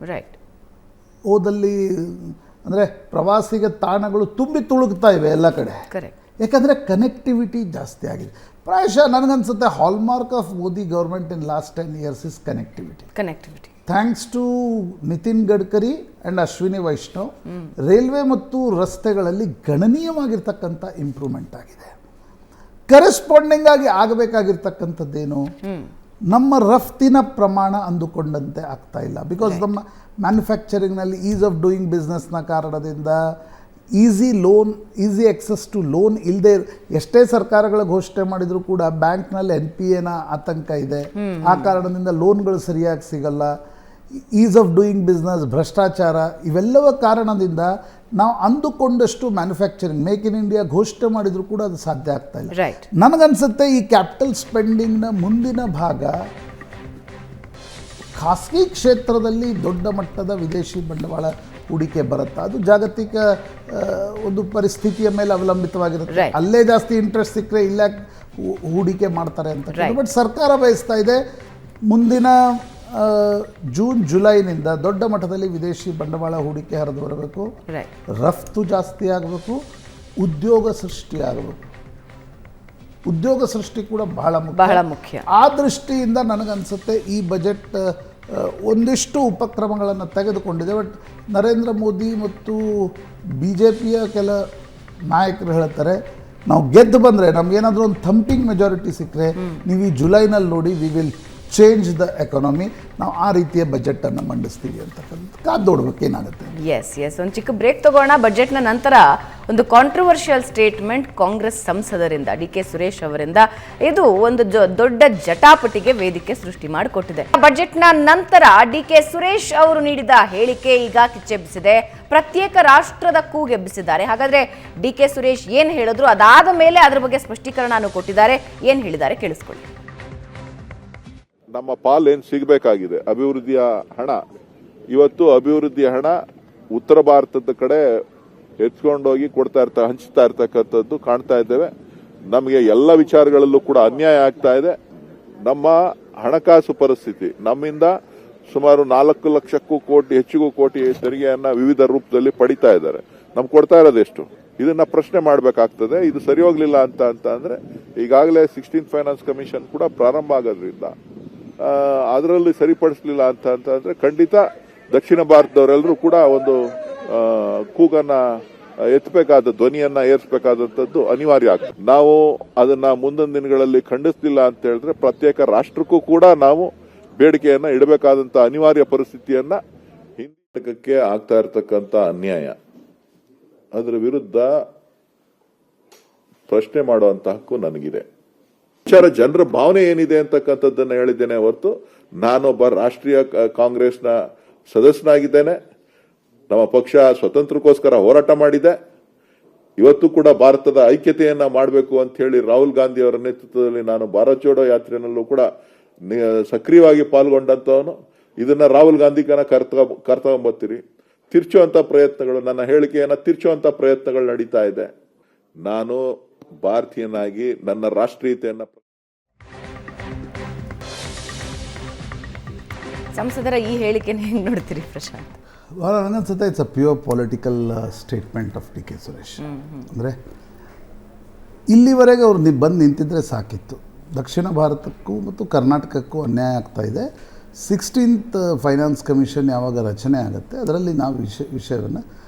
Speaker 1: ರೈಟ್.
Speaker 9: ಓದಲ್ಲಿ ಅಂದರೆ ಪ್ರವಾಸಿಗ ತಾಣಗಳು ತುಂಬಿ ತುಳುಕ್ತಾ ಇವೆ ಎಲ್ಲ ಕಡೆ. ಯಾಕಂದರೆ ಕನೆಕ್ಟಿವಿಟಿ ಜಾಸ್ತಿ ಆಗಿದೆ. ಪ್ರಾಯಶಃ ನನಗನ್ಸುತ್ತೆ hallmark of Modi government in last 10 years is connectivity. Thanks to Nitin Gadkari and Ashwini Vaishnav, railway ಮತ್ತು ರಸ್ತೆಗಳಲ್ಲಿ ಗಣನೀಯವಾಗಿರ್ತಕ್ಕಂಥ ಇಂಪ್ರೂವ್ಮೆಂಟ್ ಆಗಿದೆ. ಕರೆಸ್ಪಾಂಡಿಂಗ್ ಆಗಿ ಆಗಬೇಕಾಗಿರ್ತಕ್ಕಂಥದ್ದೇನು? ನಮ್ಮ ರಫ್ತಿನ ಪ್ರಮಾಣ ಅಂದುಕೊಂಡಂತೆ ಆಗ್ತಾ ಇಲ್ಲ. ಬಿಕಾಸ್ ನಮ್ಮ ಮ್ಯಾನುಫ್ಯಾಕ್ಚರಿಂಗ್ನಲ್ಲಿ ಈಸ್ ಆಫ್ ಡೂಯಿಂಗ್ ಬಿಸ್ನೆಸ್ನ ಕಾರಣದಿಂದ ಈಸಿ ಎಕ್ಸಸ್ ಟು ಲೋನ್ ಇಲ್ಲದೆ, ಎಷ್ಟೇ ಸರ್ಕಾರಗಳ ಘೋಷಣೆ ಮಾಡಿದರೂ ಕೂಡ ಬ್ಯಾಂಕ್ನಲ್ಲಿ NPA ಆತಂಕ ಇದೆ. ಆ ಕಾರಣದಿಂದ ಲೋನ್ಗಳು ಸರಿಯಾಗಿ ಸಿಗಲ್ಲ. ಈಸ್ ಆಫ್ ಡೂಯಿಂಗ್ ಬಿಸ್ನೆಸ್, ಭ್ರಷ್ಟಾಚಾರ, ಇವೆಲ್ಲವ ಕಾರಣದಿಂದ ನಾವು ಅಂದುಕೊಂಡಷ್ಟು ಮ್ಯಾನುಫ್ಯಾಕ್ಚರಿಂಗ್, ಮೇಕ್ ಇನ್ ಇಂಡಿಯಾ ಘೋಷಣೆ ಮಾಡಿದರೂ ಕೂಡ ಅದು ಸಾಧ್ಯ ಆಗ್ತಾ ಇಲ್ಲ. ನನಗನ್ಸುತ್ತೆ ಈ ಕ್ಯಾಪಿಟಲ್ ಸ್ಪೆಂಡಿಂಗ್ನ ಮುಂದಿನ ಭಾಗ ಖಾಸಗಿ ಕ್ಷೇತ್ರದಲ್ಲಿ ದೊಡ್ಡ ಮಟ್ಟದ ವಿದೇಶಿ ಬಂಡವಾಳ ಹೂಡಿಕೆ ಬರುತ್ತೆ. ಅದು ಜಾಗತಿಕ ಒಂದು ಪರಿಸ್ಥಿತಿಯ ಮೇಲೆ ಅವಲಂಬಿತವಾಗಿರುತ್ತೆ. ಅಲ್ಲೇ ಜಾಸ್ತಿ ಇಂಟ್ರೆಸ್ಟ್ ಸಿಕ್ಕರೆ ಇಲ್ಲ ಹೂಡಿಕೆ ಮಾಡ್ತಾರೆ ಅಂತ. ಬಟ್ ಸರ್ಕಾರ ಬಯಸ್ತಾ ಇದೆ ಮುಂದಿನ ಜೂನ್ ಜುಲೈನಿಂದ ದೊಡ್ಡ ಮಟ್ಟದಲ್ಲಿ ವಿದೇಶಿ ಬಂಡವಾಳ ಹೂಡಿಕೆ ಹರಿದು ಬರಬೇಕು, ರಫ್ತು ಜಾಸ್ತಿ ಆಗಬೇಕು, ಉದ್ಯೋಗ ಸೃಷ್ಟಿ ಆಗಬೇಕು. ಉದ್ಯೋಗ ಸೃಷ್ಟಿ ಕೂಡ ಬಹಳ ಮುಖ್ಯ. ಆ ದೃಷ್ಟಿಯಿಂದ ನನಗನ್ಸುತ್ತೆ ಈ ಬಜೆಟ್ ಒಂದಿಷ್ಟು ಉಪಕ್ರಮಗಳನ್ನು ತೆಗೆದುಕೊಂಡಿದೆ. ಬಟ್ ನರೇಂದ್ರ ಮೋದಿ ಮತ್ತು BJPಯ ಕೆಲ ನಾಯಕರು ಹೇಳ್ತಾರೆ ನಾವು ಗೆದ್ದು ಬಂದರೆ ನಮಗೇನಾದರೂ ಒಂದು ಥಂಪಿಂಗ್ ಮೆಜಾರಿಟಿ ಸಿಕ್ಕರೆ ನೀವು ಈ ಜುಲೈನಲ್ಲಿ ನೋಡಿ we will change the economy, ನಾವು ಆ ರೀತಿಯ ಬಜೆಟನ್ನು ಮಂಡಿಸ್ತೀವಿ ಅಂತಕ್ಕಂಥ ಕಾದು ನೋಡ್ಬೇಕು ಏನಾಗುತ್ತೆ.
Speaker 1: ಎಸ್ ಒಂದು ಚಿಕ್ಕ ಬ್ರೇಕ್ ತಗೋಣ. ಬಜೆಟ್ನ ನಂತರ ಒಂದು ಕಾಂಟ್ರವರ್ಷಿಯಲ್ ಸ್ಟೇಟ್ಮೆಂಟ್ ಕಾಂಗ್ರೆಸ್ ಸಂಸದರಿಂದ DK ಸುರೇಶ್ ಅವರಿಂದ, ಇದು ಒಂದು ದೊಡ್ಡ ಜಟಾಪಟಿಗೆ ವೇದಿಕೆ ಸೃಷ್ಟಿ ಮಾಡಿಕೊಟ್ಟಿದೆ. ಬಜೆಟ್ನ ನಂತರ DK ಸುರೇಶ್ ಅವರು ನೀಡಿದ ಹೇಳಿಕೆ ಈಗ ಕಿಚ್ಚೆಬ್ಬಿಸಿದೆ, ಪ್ರತ್ಯೇಕ ರಾಷ್ಟ್ರದ ಕೂಗೆಬ್ಬಿಸಿದ್ದಾರೆ. ಹಾಗಾದ್ರೆ DK ಸುರೇಶ್ ಏನ್ ಹೇಳಿದ್ರು, ಅದಾದ ಮೇಲೆ ಅದ್ರ ಬಗ್ಗೆ ಸ್ಪಷ್ಟೀಕರಣ ಕೊಟ್ಟಿದ್ದಾರೆ. ಏನ್ ಹೇಳಿದ್ದಾರೆ ಕೇಳಿಸ್ಕೊಳ್ಳಿ.
Speaker 6: ನಮ್ಮ ಪಾಲೇನು ಸಿಗಬೇಕಾಗಿದೆ ಅಭಿವೃದ್ಧಿಯ ಹಣ, ಇವತ್ತು ಅಭಿವೃದ್ಧಿಯ ಹಣ ಉತ್ತರ ಭಾರತದ ಕಡೆ ಎತ್ಕೊಂಡೋಗಿ ಹಂಚ್ತಾ ಇರ್ತಕ್ಕಂಥದ್ದು ಕಾಣ್ತಾ ಇದ್ದೇವೆ. ನಮಗೆ ಎಲ್ಲ ವಿಚಾರಗಳಲ್ಲೂ ಕೂಡ ಅನ್ಯಾಯ ಆಗ್ತಾ ಇದೆ. ನಮ್ಮ ಹಣಕಾಸು ಪರಿಸ್ಥಿತಿ, ನಮ್ಮಿಂದ ಸುಮಾರು 4 ಲಕ್ಷಕ್ಕೂ ಹೆಚ್ಚಿಗೂ ಕೋಟಿ ತೆರಿಗೆಯನ್ನ ವಿವಿಧ ರೂಪದಲ್ಲಿ ಪಡಿತಾ ಇದ್ದಾರೆ. ನಮ್ಗೆ ಕೊಡ್ತಾ ಇರೋದೆಷ್ಟು? ಇದನ್ನ ಪ್ರಶ್ನೆ ಮಾಡಬೇಕಾಗ್ತದೆ. ಇದು ಸರಿ ಹೋಗ್ಲಿಲ್ಲ ಅಂತ ಅಂದ್ರೆ ಈಗಾಗಲೇ 16th ಫೈನಾನ್ಸ್ ಕಮಿಷನ್ ಕೂಡ ಪ್ರಾರಂಭ ಆಗೋದ್ರಿಂದ ಅದರಲ್ಲಿ ಸರಿಪಡಿಸಲಿಲ್ಲ ಅಂತಂದ್ರೆ ಖಂಡಿತ ದಕ್ಷಿಣ ಭಾರತದವರೆಲ್ಲರೂ ಕೂಡ ಒಂದು ಕೂಗನ್ನ ಎತ್ತಬೇಕಾದ, ಧ್ವನಿಯನ್ನ ಏರಿಸಬೇಕಾದಂತದ್ದು ಅನಿವಾರ್ಯ ಆಗ್ತದೆ. ನಾವು ಅದನ್ನ ಮುಂದಿನ ದಿನಗಳಲ್ಲಿ ಖಂಡಿಸಲಿಲ್ಲ ಅಂತ ಹೇಳಿದ್ರೆ ಪ್ರತ್ಯೇಕ ರಾಷ್ಟ್ರಕ್ಕೂ ಕೂಡ ನಾವು ಬೇಡಿಕೆಯನ್ನ ಇಡಬೇಕಾದಂತ ಅನಿವಾರ್ಯ ಪರಿಸ್ಥಿತಿಯನ್ನ ಹಿಂದಕ್ಕೆ ಆಗ್ತಾ ಇರತಕ್ಕಂತ ಅನ್ಯಾಯ, ಅದರ ವಿರುದ್ಧ ಪ್ರಶ್ನೆ ಮಾಡುವಂತ ಹಕ್ಕು ನನಗಿದೆ. ಜನರ ಭಾವನೆ ಏನಿದೆ ಅಂತಕ್ಕಂಥದ್ದನ್ನ ಹೇಳಿದ್ದೇನೆ ಹೊರತು ನಾನೊಬ್ಬ ರಾಷ್ಟ್ರೀಯ ಕಾಂಗ್ರೆಸ್ನ ಸದಸ್ಯನಾಗಿದ್ದೇನೆ. ನಮ್ಮ ಪಕ್ಷ ಸ್ವತಂತ್ರಕ್ಕೋಸ್ಕರ ಹೋರಾಟ ಮಾಡಿದೆ. ಇವತ್ತು ಕೂಡ ಭಾರತದ ಐಕ್ಯತೆಯನ್ನ ಮಾಡಬೇಕು ಅಂತ ಹೇಳಿ ರಾಹುಲ್ ಗಾಂಧಿ ಅವರ ನೇತೃತ್ವದಲ್ಲಿ ನಾನು ಭಾರತ್ ಜೋಡೋ ಯಾತ್ರೆಯಲ್ಲೂ ಕೂಡ ಸಕ್ರಿಯವಾಗಿ ಪಾಲ್ಗೊಂಡಂತವನು. ಇದನ್ನ ರಾಹುಲ್ ಗಾಂಧಿಗನ ಕರ್ತಕೊಂಬತ್ತೀರಿ. ತಿರ್ಚುವಂತ ಪ್ರಯತ್ನಗಳು, ನನ್ನ ಹೇಳಿಕೆಯನ್ನ ತಿರ್ಚುವಂತ ಪ್ರಯತ್ನಗಳು ನಡೀತಾ ಇದೆ. ನಾನು ಭಾರತೀಯನಾಗಿ ನನ್ನ ರಾಷ್ಟ್ರೀಯತೆಯನ್ನ
Speaker 1: ಸಂಸದರ ಈ ಹೇಳಿಕೆನ ಹೆಂಗ್ ನೋಡ್ತೀರಿ ಪ್ರಶಾಂತ್?
Speaker 9: ನನಗನ್ಸುತ್ತೆ it's a pure political statement of DK Suresh. ಅಂದರೆ ಇಲ್ಲಿವರೆಗೆ ಅವ್ರು ಬಂದು ನಿಂತಿದ್ರೆ ಸಾಕಿತ್ತು. ದಕ್ಷಿಣ ಭಾರತಕ್ಕೂ ಮತ್ತು ಕರ್ನಾಟಕಕ್ಕೂ ಅನ್ಯಾಯ ಆಗ್ತಾ ಇದೆ. 16th ಫೈನಾನ್ಸ್ ಕಮಿಷನ್ ಯಾವಾಗ ರಚನೆ ಆಗುತ್ತೆ ಅದರಲ್ಲಿ ನಾವು ವಿಷಯವನ್ನು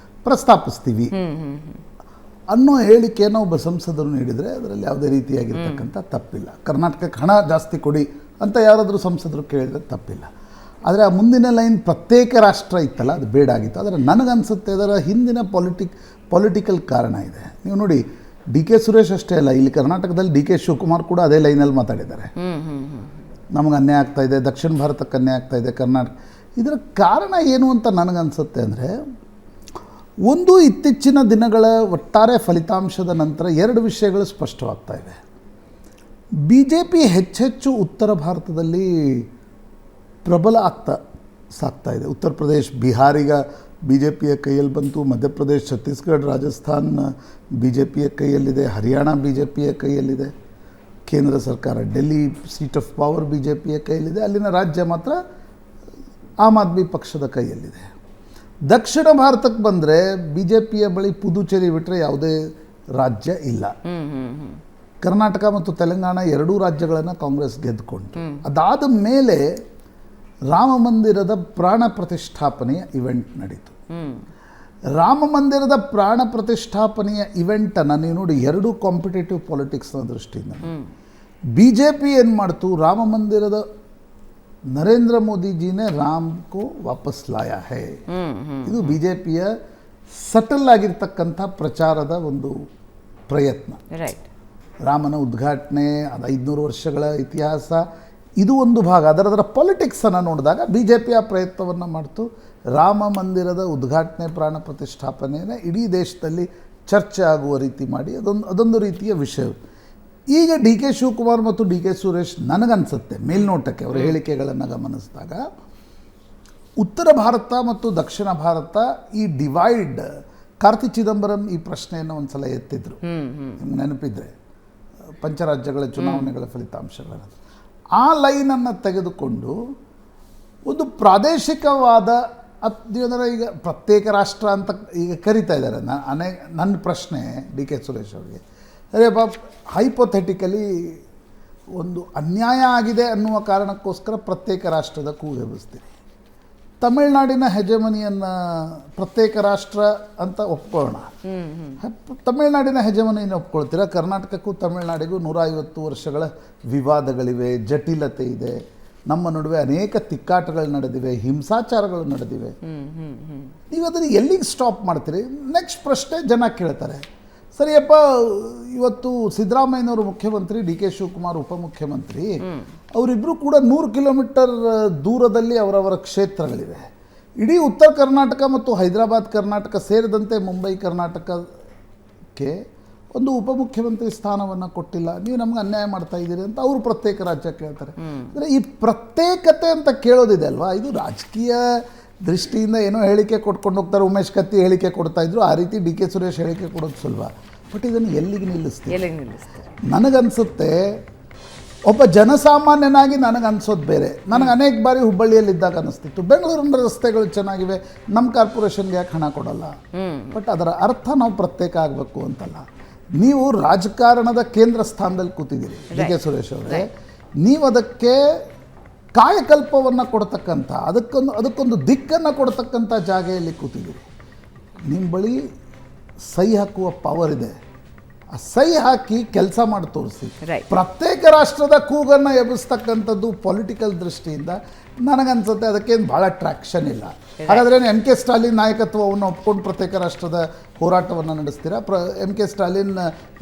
Speaker 9: ಪ್ರಸ್ತಾಪಿಸ್ತೀವಿ ಅನ್ನೋ ಹೇಳಿಕೆಯನ್ನು ಒಬ್ಬ ಸಂಸದರು ನೀಡಿದರೆ ಅದರಲ್ಲಿ ಯಾವುದೇ ರೀತಿಯಾಗಿರ್ತಕ್ಕಂಥ ತಪ್ಪಿಲ್ಲ. ಕರ್ನಾಟಕಕ್ಕೆ ಹಣ ಜಾಸ್ತಿ ಕೊಡಿ ಅಂತ ಯಾರಾದರೂ ಸಂಸದರು ಕೇಳಿದರೆ ತಪ್ಪಿಲ್ಲ. ಆದರೆ ಆ ಮುಂದಿನ ಲೈನ್ ಪ್ರತ್ಯೇಕ ರಾಷ್ಟ್ರ ಇತ್ತಲ್ಲ, ಅದು ಬೇಡ ಆಗಿತ್ತು. ಆದರೆ ನನಗನ್ಸುತ್ತೆ ಅದರ ಹಿಂದಿನ ಪೊಲಿಟಿಕಲ್ ಕಾರಣ ಇದೆ. ನೀವು ನೋಡಿ, DK ಸುರೇಶ್ ಅಷ್ಟೇ ಅಲ್ಲ, ಇಲ್ಲಿ ಕರ್ನಾಟಕದಲ್ಲಿ DK ಶಿವಕುಮಾರ್ ಕೂಡ ಅದೇ ಲೈನಲ್ಲಿ ಮಾತಾಡಿದ್ದಾರೆ. ನಮಗೆ ಅನ್ಯಾಯ ಆಗ್ತಾ ಇದೆ, ದಕ್ಷಿಣ ಭಾರತಕ್ಕೆ ಅನ್ಯಾಯ ಆಗ್ತಾ ಇದೆ, ಕರ್ನಾಟಕ. ಇದರ ಕಾರಣ ಏನು ಅಂತ ನನಗನ್ಸುತ್ತೆ ಅಂದರೆ, ಒಂದು ಇತ್ತೀಚಿನ ದಿನಗಳ ಒಟ್ಟಾರೆ ಫಲಿತಾಂಶದ ನಂತರ 2 ವಿಷಯಗಳು ಸ್ಪಷ್ಟವಾಗ್ತಾ ಇವೆ. BJP ಹೆಚ್ಚೆಚ್ಚು ಉತ್ತರ ಭಾರತದಲ್ಲಿ ಪ್ರಬಲ ಸಾಗ್ತಾ ಇದೆ. ಉತ್ತರ ಪ್ರದೇಶ್, ಬಿಹಾರಿಗ BJPಯ ಕೈಯಲ್ಲಿ ಬಂತು, ಮಧ್ಯಪ್ರದೇಶ್, ಛತ್ತೀಸ್ಗಢ, ರಾಜಸ್ಥಾನ್ BJPಯ ಕೈಯಲ್ಲಿದೆ, ಹರಿಯಾಣ BJPಯ ಕೈಯಲ್ಲಿದೆ, ಕೇಂದ್ರ ಸರ್ಕಾರ ಡೆಲ್ಲಿ ಸೀಟ್ ಆಫ್ ಪವರ್ BJPಯ ಕೈಯಲ್ಲಿದೆ, ಅಲ್ಲಿನ ರಾಜ್ಯ ಮಾತ್ರ ಆಮ್ ಆದ್ಮಿ ಪಕ್ಷದ ಕೈಯಲ್ಲಿದೆ. ದಕ್ಷಿಣ ಭಾರತಕ್ಕೆ ಬಂದರೆ BJPಯ ಬಳಿ ಪುದುಚೇರಿ ಬಿಟ್ಟರೆ ಯಾವುದೇ ರಾಜ್ಯ ಇಲ್ಲ. ಕರ್ನಾಟಕ ಮತ್ತು ತೆಲಂಗಾಣ 2 ರಾಜ್ಯಗಳನ್ನು ಕಾಂಗ್ರೆಸ್ ಗೆದ್ದುಕೊಂಡು, ಅದಾದ ಮೇಲೆ ರಾಮ ಮಂದಿರದ ಪ್ರಾಣ ಪ್ರತಿಷ್ಠಾಪನೆಯ ಇವೆಂಟ್ ನಡೀತು. ರಾಮ ಮಂದಿರದ ಪ್ರಾಣ ಪ್ರತಿಷ್ಠಾಪನೆಯ ಇವೆಂಟನ್ನು ನೀವು ನೋಡಿ, 2 ಕಾಂಪಿಟೇಟಿವ್ ಪಾಲಿಟಿಕ್ಸ್ನ ದೃಷ್ಟಿಯಿಂದ BJP ಏನು ಮಾಡ್ತು, ರಾಮ ಮಂದಿರದ ನರೇಂದ್ರ ಮೋದಿಜಿನೇ ರಾಮ್ ಕೋ ವಾಪಸ್ ಲಾಯಾ ಹೈ. ಇದು BJPಯ ಸಟಲ್ ಆಗಿರ್ತಕ್ಕಂಥ ಪ್ರಚಾರದ ಒಂದು ಪ್ರಯತ್ನ. ರಾಮನ ಉದ್ಘಾಟನೆ, ಅದು 500 ವರ್ಷಗಳ ಇತಿಹಾಸ, ಇದು ಒಂದು ಭಾಗ. ಅದರ ಪಾಲಿಟಿಕ್ಸನ್ನು ನೋಡಿದಾಗ BJP ಆ ಪ್ರಯತ್ನವನ್ನು ಮಾಡ್ತು. ರಾಮ ಮಂದಿರದ ಉದ್ಘಾಟನೆ, ಪ್ರಾಣ ಪ್ರತಿಷ್ಠಾಪನೆಯನ್ನು ಇಡೀ ದೇಶದಲ್ಲಿ ಚರ್ಚೆ ಆಗುವ ರೀತಿ ಮಾಡಿ ಅದೊಂದು ರೀತಿಯ ವಿಷಯ. ಈಗ DK ಶಿವಕುಮಾರ್ ಮತ್ತು DK ಸುರೇಶ್, ನನಗನ್ಸುತ್ತೆ ಮೇಲ್ನೋಟಕ್ಕೆ ಅವರ ಹೇಳಿಕೆಗಳನ್ನು ಗಮನಿಸಿದಾಗ, ಉತ್ತರ ಭಾರತ ಮತ್ತು ದಕ್ಷಿಣ ಭಾರತ ಈ ಡಿವೈಡ್, ಕಾರ್ತಿ ಚಿದಂಬರಂ ಈ ಪ್ರಶ್ನೆಯನ್ನು ಒಂದು ಸಲ ಎತ್ತಿದ್ರು, ನಿಮ್ಗೆ ನೆನಪಿದ್ರೆ, ಪಂಚರಾಜ್ಯಗಳ ಚುನಾವಣೆಗಳ ಫಲಿತಾಂಶಗಳನ್ನು, ಆ ಲೈನನ್ನು ತೆಗೆದುಕೊಂಡು ಒಂದು ಪ್ರಾದೇಶಿಕವಾದ ಈಗ ಪ್ರತ್ಯೇಕ ರಾಷ್ಟ್ರ ಅಂತ ಈಗ ಕರಿತಾ ಇದ್ದಾರೆ. ನನ್ನ ಪ್ರಶ್ನೆ DK ಸುರೇಶ್ ಅವರಿಗೆ, ಅರೆ ಹೈಪೋಥೆಟಿಕಲಿ ಒಂದು ಅನ್ಯಾಯ ಆಗಿದೆ ಅನ್ನುವ ಕಾರಣಕ್ಕೋಸ್ಕರ ಪ್ರತ್ಯೇಕ ರಾಷ್ಟ್ರದ ಕೂಗೆಬ್ಬಿಸ್ತೀರಿ. ತಮಿಳುನಾಡಿನ ಹೆಜಮನಿಯನ್ನು ಪ್ರತ್ಯೇಕ ರಾಷ್ಟ್ರ ಅಂತ ಒಪ್ಕೊಳ್ಳೋಣ. ತಮಿಳುನಾಡಿನ ಹೆಜಮನಿಯನ್ನು ಒಪ್ಕೊಳ್ತೀರಾ? ಕರ್ನಾಟಕಕ್ಕೂ ತಮಿಳುನಾಡಿಗೂ 150 ವರ್ಷಗಳ ವಿವಾದಗಳಿವೆ, ಜಟಿಲತೆ ಇದೆ, ನಮ್ಮ ನಡುವೆ ಅನೇಕ ತಿಕ್ಕಾಟಗಳು ನಡೆದಿವೆ, ಹಿಂಸಾಚಾರಗಳು ನಡೆದಿವೆ. ನೀವು ಅದನ್ನು ಎಲ್ಲಿಗೆ ಸ್ಟಾಪ್ ಮಾಡ್ತೀರಿ? ನೆಕ್ಸ್ಟ್ ಪ್ರಶ್ನೆ ಜನ ಕೇಳ್ತಾರೆ. ಸರಿಯಪ್ಪ, ಇವತ್ತು ಸಿದ್ದರಾಮಯ್ಯನವರು ಮುಖ್ಯಮಂತ್ರಿ, ಡಿ ಕೆ ಶಿವಕುಮಾರ್ ಉಪಮುಖ್ಯಮಂತ್ರಿ, ಅವರಿಬ್ಬರು ಕೂಡ 100 ಕಿಲೋಮೀಟರ್ ದೂರದಲ್ಲಿ ಅವರವರ ಕ್ಷೇತ್ರಗಳಿವೆ. ಇಡೀ ಉತ್ತರ ಕರ್ನಾಟಕ ಮತ್ತು ಹೈದರಾಬಾದ್ ಕರ್ನಾಟಕ ಸೇರಿದಂತೆ ಮುಂಬೈ ಕರ್ನಾಟಕಕ್ಕೆ ಒಂದು ಉಪಮುಖ್ಯಮಂತ್ರಿ ಸ್ಥಾನವನ್ನು ಕೊಟ್ಟಿಲ್ಲ, ನೀವು ನಮ್ಗೆ ಅನ್ಯಾಯ ಮಾಡ್ತಾ ಇದ್ದೀರಿ ಅಂತ ಅವರು ಪ್ರತ್ಯೇಕ ರಾಜ್ಯ ಕೇಳ್ತಾರೆ. ಅಂದರೆ ಈ ಪ್ರತ್ಯೇಕತೆ ಅಂತ ಕೇಳೋದಿದೆ ಅಲ್ವಾ, ಇದು ರಾಜಕೀಯ ದೃಷ್ಟಿಯಿಂದ ಏನೋ ಹೇಳಿಕೆ ಕೊಟ್ಕೊಂಡು ಹೋಗ್ತಾರೆ. ಉಮೇಶ್ ಕತ್ತಿ ಹೇಳಿಕೆ ಕೊಡ್ತಾ ಇದ್ರು, ಆ ರೀತಿ ಡಿ ಕೆ ಸುರೇಶ್ ಹೇಳಿಕೆ ಕೊಡೋದು ಸುಲಭ. ಬಟ್ ಇದನ್ನು ಎಲ್ಲಿಗೆ ನಿಲ್ಲಿಸ್ತೀವಿ? ನನಗನ್ಸುತ್ತೆ, ಒಬ್ಬ ಜನಸಾಮಾನ್ಯನಾಗಿ ನನಗನ್ಸೋದು ಬೇರೆ. ನನಗೆ ಅನೇಕ ಬಾರಿ ಹುಬ್ಬಳ್ಳಿಯಲ್ಲಿದ್ದಾಗ ಅನ್ನಿಸ್ತಿತ್ತು, ಬೆಂಗಳೂರಿನ ರಸ್ತೆಗಳು ಚೆನ್ನಾಗಿವೆ, ನಮ್ಮ ಕಾರ್ಪೊರೇಷನ್ಗೆ ಯಾಕೆ ಹಣ ಕೊಡಲ್ಲ? ಬಟ್ ಅದರ ಅರ್ಥ ನಾವು ಪ್ರತ್ಯೇಕ ಆಗಬೇಕು ಅಂತಲ್ಲ. ನೀವು ರಾಜಕಾರಣದ ಕೇಂದ್ರ ಸ್ಥಾನದಲ್ಲಿ ಕೂತಿದ್ದೀರಿ ಡಿ ಕೆ ಸುರೇಶ್ ಅವರೇ, ನೀವು ಅದಕ್ಕೆ ಕಾಯಕಲ್ಪವನ್ನು ಕೊಡ್ತಕ್ಕಂಥ, ಅದಕ್ಕೊಂದು ದಿಕ್ಕನ್ನು ಕೊಡ್ತಕ್ಕಂಥ ಜಾಗೆಯಲ್ಲಿ ಕೂತಿದ್ದೀರಿ. ನಿಮ್ಮ ಬಳಿ ಸಹಿ ಹಾಕುವ ಪವರ್ ಇದೆ, ಆ ಸಹಿ ಹಾಕಿ ಕೆಲಸ ಮಾಡಿ ತೋರಿಸಿ. ಪ್ರತ್ಯೇಕ ರಾಷ್ಟ್ರದ ಕೂಗನ್ನು ಎಬ್ಬಿಸ್ತಕ್ಕಂಥದ್ದು ಪೊಲಿಟಿಕಲ್ ದೃಷ್ಟಿಯಿಂದ ನನಗನ್ಸುತ್ತೆ ಅದಕ್ಕೇನು ಭಾಳ ಟ್ರ್ಯಾಕ್ಷನ್ ಇಲ್ಲ. ಹಾಗಾದರೆ ಎಂ ಕೆ ಸ್ಟಾಲಿನ್ ನಾಯಕತ್ವವನ್ನು ಒಪ್ಕೊಂಡು ಪ್ರತ್ಯೇಕ ರಾಷ್ಟ್ರದ ಹೋರಾಟವನ್ನು ನಡೆಸ್ತೀರಾ? ಎಂ ಕೆ ಸ್ಟಾಲಿನ್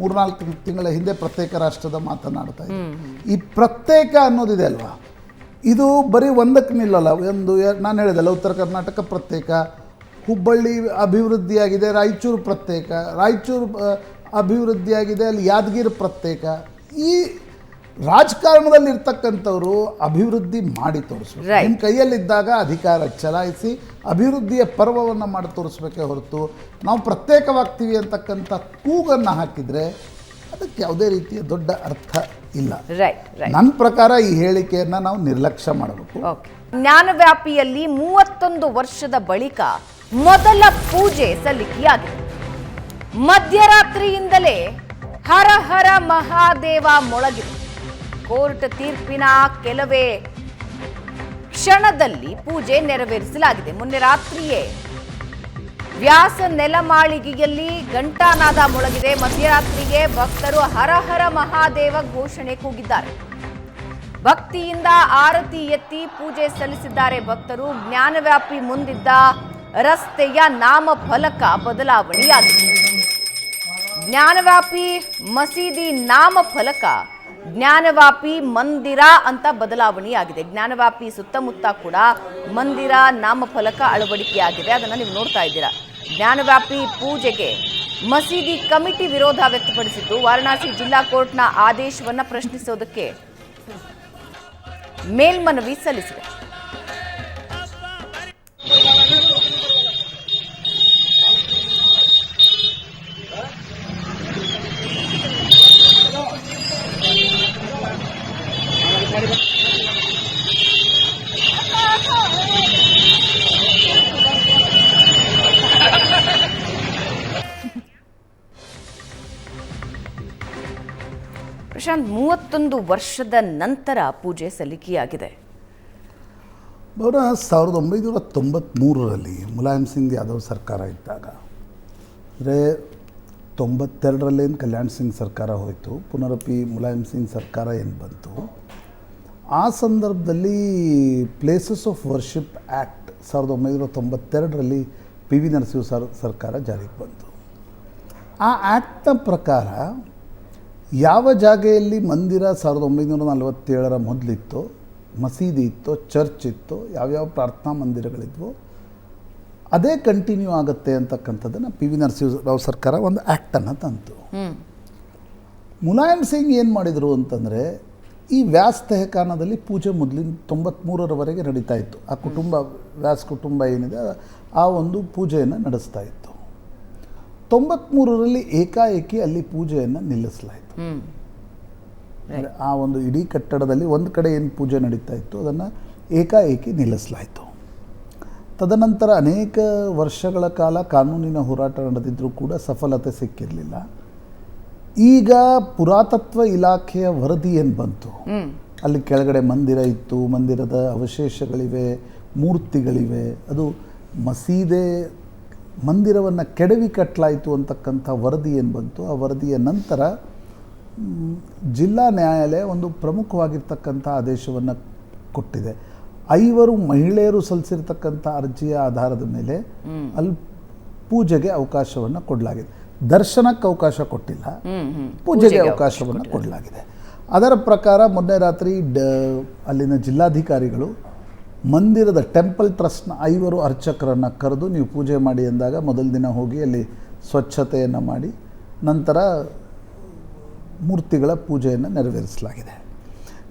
Speaker 9: 3-4 ತಿಂಗಳ ಹಿಂದೆ ಪ್ರತ್ಯೇಕ ರಾಷ್ಟ್ರದ ಮಾತನಾಡ್ತಾ ಇದ್ದಾರೆ. ಈ ಪ್ರತ್ಯೇಕ ಅನ್ನೋದಿದೆ ಅಲ್ವಾ, ಇದು ಬರೀ ಒಂದಕ್ಕೆ ನಿಲ್ಲಲ್ಲ. ನಾನು ಹೇಳಿದೆಲ್ಲ, ಉತ್ತರ ಕರ್ನಾಟಕ ಪ್ರತ್ಯೇಕ, ಹುಬ್ಬಳ್ಳಿ ಅಭಿವೃದ್ಧಿಯಾಗಿದೆ, ರಾಯಚೂರು ಪ್ರತ್ಯೇಕ, ರಾಯಚೂರು ಅಭಿವೃದ್ಧಿಯಾಗಿದೆ, ಅಲ್ಲಿ ಯಾದಗಿರಿ ಪ್ರತ್ಯೇಕ. ಈ ರಾಜಕಾರಣದಲ್ಲಿ ಇರ್ತಕ್ಕಂಥವ್ರು ಅಭಿವೃದ್ಧಿ ಮಾಡಿ ತೋರಿಸ್ಬೇಕು. ನಿಮ್ಮ ಕೈಯಲ್ಲಿದ್ದಾಗ ಅಧಿಕಾರ ಚಲಾಯಿಸಿ ಅಭಿವೃದ್ಧಿಯ ಪರ್ವವನ್ನು ಮಾಡಿ ತೋರಿಸ್ಬೇಕೇ ಹೊರತು ನಾವು ಪ್ರತ್ಯೇಕವಾಗ್ತೀವಿ ಅಂತಕ್ಕಂಥ ಕೂಗನ್ನು ಹಾಕಿದರೆ ಅದಕ್ಕೆ ಯಾವುದೇ ರೀತಿಯ ದೊಡ್ಡ ಅರ್ಥ ಇಲ್ಲ. ನನ್ನ ಪ್ರಕಾರ ಈ ಹೇಳಿಕೆಯನ್ನು ನಾವು ನಿರ್ಲಕ್ಷ್ಯ ಮಾಡಬೇಕು.
Speaker 1: ಜ್ಞಾನವ್ಯಾಪಿಯಲ್ಲಿ 31 ವರ್ಷದ ಬಳಿಕ ಮೊದಲ ಪೂಜೆ ಸಲ್ಲಿಕೆಯಾಗಿದೆ. ಮಧ್ಯರಾತ್ರಿಯಿಂದಲೇ ಹರ ಹರ ಮಹಾದೇವ ಮೊಳಗಿದೆ. ಕೋರ್ಟ್ ತೀರ್ಪಿನ ಕೆಲವೇ ಕ್ಷಣದಲ್ಲಿ ಪೂಜೆ ನೆರವೇರಿಸಲಾಗಿದೆ. ಮೊನ್ನೆ ರಾತ್ರಿಯೇ ವ್ಯಾಸ ನೆಲಮಾಳಿಗೆಯಲ್ಲಿ ಘಂಟಾನಾದ ಮೊಳಗಿದೆ. ಮಧ್ಯರಾತ್ರಿಗೆ ಭಕ್ತರು ಹರ ಹರ ಮಹಾದೇವ ಘೋಷಣೆ ಕೂಗಿದ್ದಾರೆ. ಭಕ್ತಿಯಿಂದ ಆರತಿ ಎತ್ತಿ ಪೂಜೆ ಸಲ್ಲಿಸಿದ್ದಾರೆ ಭಕ್ತರು. ಜ್ಞಾನವ್ಯಾಪಿ ಮುಂದಿದ್ದ ರಸ್ತೆಯ ನಾಮಫಲಕ ಬದಲಾವಣೆಯಾಗಿದೆ. ಜ್ಞಾನವ್ಯಾಪಿ ಮಸೀದಿ ನಾಮಫಲಕ ಜ್ಞಾನವ್ಯಾಪಿ ಮಂದಿರ ಅಂತ ಬದಲಾವಣೆಯಾಗಿದೆ. ಜ್ಞಾನವ್ಯಾಪಿ ಸುತ್ತಮುತ್ತ ಕೂಡ ಮಂದಿರ ನಾಮಫಲಕ ಅಳವಡಿಕೆಯಾಗಿದೆ. ಅದನ್ನು ನೀವು ನೋಡ್ತಾ ಇದ್ದೀರಾ. ಜ್ಞಾನವ್ಯಾಪಿ ಪೂಜೆಗೆ ಮಸೀದಿ ಕಮಿಟಿ ವಿರೋಧ ವ್ಯಕ್ತಪಡಿಸಿದ್ದು, ವಾರಣಾಸಿ ಜಿಲ್ಲಾ ಕೋರ್ಟ್ನ ಆದೇಶವನ್ನು ಪ್ರಶ್ನಿಸೋದಕ್ಕೆ ಮೇಲ್ಮನವಿ ಸಲ್ಲಿಸಿದೆ. ಪ್ರಶಾಂತ್, 31 ವರ್ಷದ ನಂತರ ಪೂಜೆ ಸಲ್ಲಿಕೆಯಾಗಿದೆ.
Speaker 9: 1993ರಲ್ಲಿ ಮುಲಾಯಂ ಸಿಂಗ್ ಯಾದವ್ ಸರ್ಕಾರ ಇದ್ದಾಗ, ಅಂದರೆ 92ರಲ್ಲೇನು ಕಲ್ಯಾಣ್ ಸಿಂಗ್ ಸರ್ಕಾರ ಹೋಯಿತು, ಪುನರಪಿ ಮುಲಾಯಂ ಸಿಂಗ್ ಸರ್ಕಾರ ಏನು ಬಂತು, ಆ ಸಂದರ್ಭದಲ್ಲಿ ಪ್ಲೇಸಸ್ ಆಫ್ ವರ್ಷಿಪ್ ಆ್ಯಕ್ಟ್ 1992ರಲ್ಲಿ ಪಿ ವಿ ನರಸಿಂಹ ಸರ್ಕಾರ ಜಾರಿಗೆ ಬಂತು. ಆ ಆ್ಯಕ್ಟ್ನ ಪ್ರಕಾರ ಯಾವ ಜಾಗೆಯಲ್ಲಿ ಮಂದಿರ 1947ರ ಮೊದಲಿತ್ತು, ಮಸೀದಿ ಇತ್ತು, ಚರ್ಚ್ ಇತ್ತು, ಯಾವ್ಯಾವ ಪ್ರಾರ್ಥನಾ ಮಂದಿರಗಳಿದ್ವು, ಅದೇ ಕಂಟಿನ್ಯೂ ಆಗುತ್ತೆ ಅಂತಕ್ಕಂಥದ್ದನ್ನು ಪಿ ವಿ ನರಸಿಂಹರಾವ್ ಸರ್ಕಾರ ಒಂದು ಆ್ಯಕ್ಟನ್ನು ತಂತು. ಮುಲಾಯಂ ಸಿಂಗ್ ಏನು ಮಾಡಿದರು ಅಂತಂದರೆ, ಈ ವ್ಯಾಸ್ ತೆಹಖಾನದಲ್ಲಿ ಪೂಜೆ ಮೊದಲಿನ 93ರವರೆಗೆ ನಡೀತಾ ಇತ್ತು. ಆ ಕುಟುಂಬ, ವ್ಯಾಸ್ ಕುಟುಂಬ ಏನಿದೆ ಆ ಒಂದು ಪೂಜೆಯನ್ನು ನಡೆಸ್ತಾ ಇತ್ತು. 93ರಲ್ಲಿ ಏಕಾಏಕಿ ಅಲ್ಲಿ ಪೂಜೆಯನ್ನು ನಿಲ್ಲಿಸಲಾಯಿತು. ಆ ಒಂದು ಇಡೀ ಕಟ್ಟಡದಲ್ಲಿ ಒಂದು ಕಡೆ ಏನು ಪೂಜೆ ನಡೀತಾ ಇತ್ತು ಅದನ್ನು ಏಕಾಏಕಿ ನಿಲ್ಲಿಸಲಾಯಿತು. ತದನಂತರ ಅನೇಕ ವರ್ಷಗಳ ಕಾಲ ಕಾನೂನಿನ ಹೋರಾಟ ನಡೆದಿದ್ದರೂ ಕೂಡ ಸಫಲತೆ ಸಿಕ್ಕಿರಲಿಲ್ಲ. ಈಗ ಪುರಾತತ್ವ ಇಲಾಖೆಯ ವರದಿ ಏನು ಬಂತು, ಅಲ್ಲಿ ಕೆಳಗಡೆ ಮಂದಿರ ಇತ್ತು, ಮಂದಿರದ ಅವಶೇಷಗಳಿವೆ, ಮೂರ್ತಿಗಳಿವೆ. ಅದು ಮಸೀದೆ ಮಂದಿರವನ್ನು ಕೆಡವಿ ಕಟ್ಟಲಾಯಿತು ಅಂತಕ್ಕಂಥ ವರದಿ ಏನು ಬಂತು, ಆ ವರದಿಯ ನಂತರ ಜಿಲ್ಲಾ ನ್ಯಾಯಾಲಯ ಒಂದು ಪ್ರಮುಖವಾಗಿರ್ತಕ್ಕಂಥ ಆದೇಶವನ್ನು ಕೊಟ್ಟಿದೆ. 5 ಮಹಿಳೆಯರು ಸಲ್ಲಿಸಿರ್ತಕ್ಕಂಥ ಅರ್ಜಿಯ ಆಧಾರದ ಮೇಲೆ ಅಲ್ಲಿ ಪೂಜೆಗೆ ಅವಕಾಶವನ್ನು ಕೊಡಲಾಗಿದೆ. ದರ್ಶನಕ್ಕೆ ಅವಕಾಶ ಕೊಟ್ಟಿಲ್ಲ, ಪೂಜೆಗೆ ಅವಕಾಶವನ್ನು ಕೊಡಲಾಗಿದೆ. ಅದರ ಪ್ರಕಾರ ಮೊನ್ನೆ ರಾತ್ರಿ ಅಲ್ಲಿನ ಜಿಲ್ಲಾಧಿಕಾರಿಗಳು ಮಂದಿರದ ಟೆಂಪಲ್ ಟ್ರಸ್ಟ್ನ 5 ಅರ್ಚಕರನ್ನು ಕರೆದು ನೀವು ಪೂಜೆ ಮಾಡಿ ಎಂದಾಗ ಮೊದಲ ದಿನ ಹೋಗಿ ಅಲ್ಲಿ ಸ್ವಚ್ಛತೆಯನ್ನು ಮಾಡಿ ನಂತರ ಮೂರ್ತಿಗಳ ಪೂಜೆಯನ್ನು ನೆರವೇರಿಸಲಾಗಿದೆ.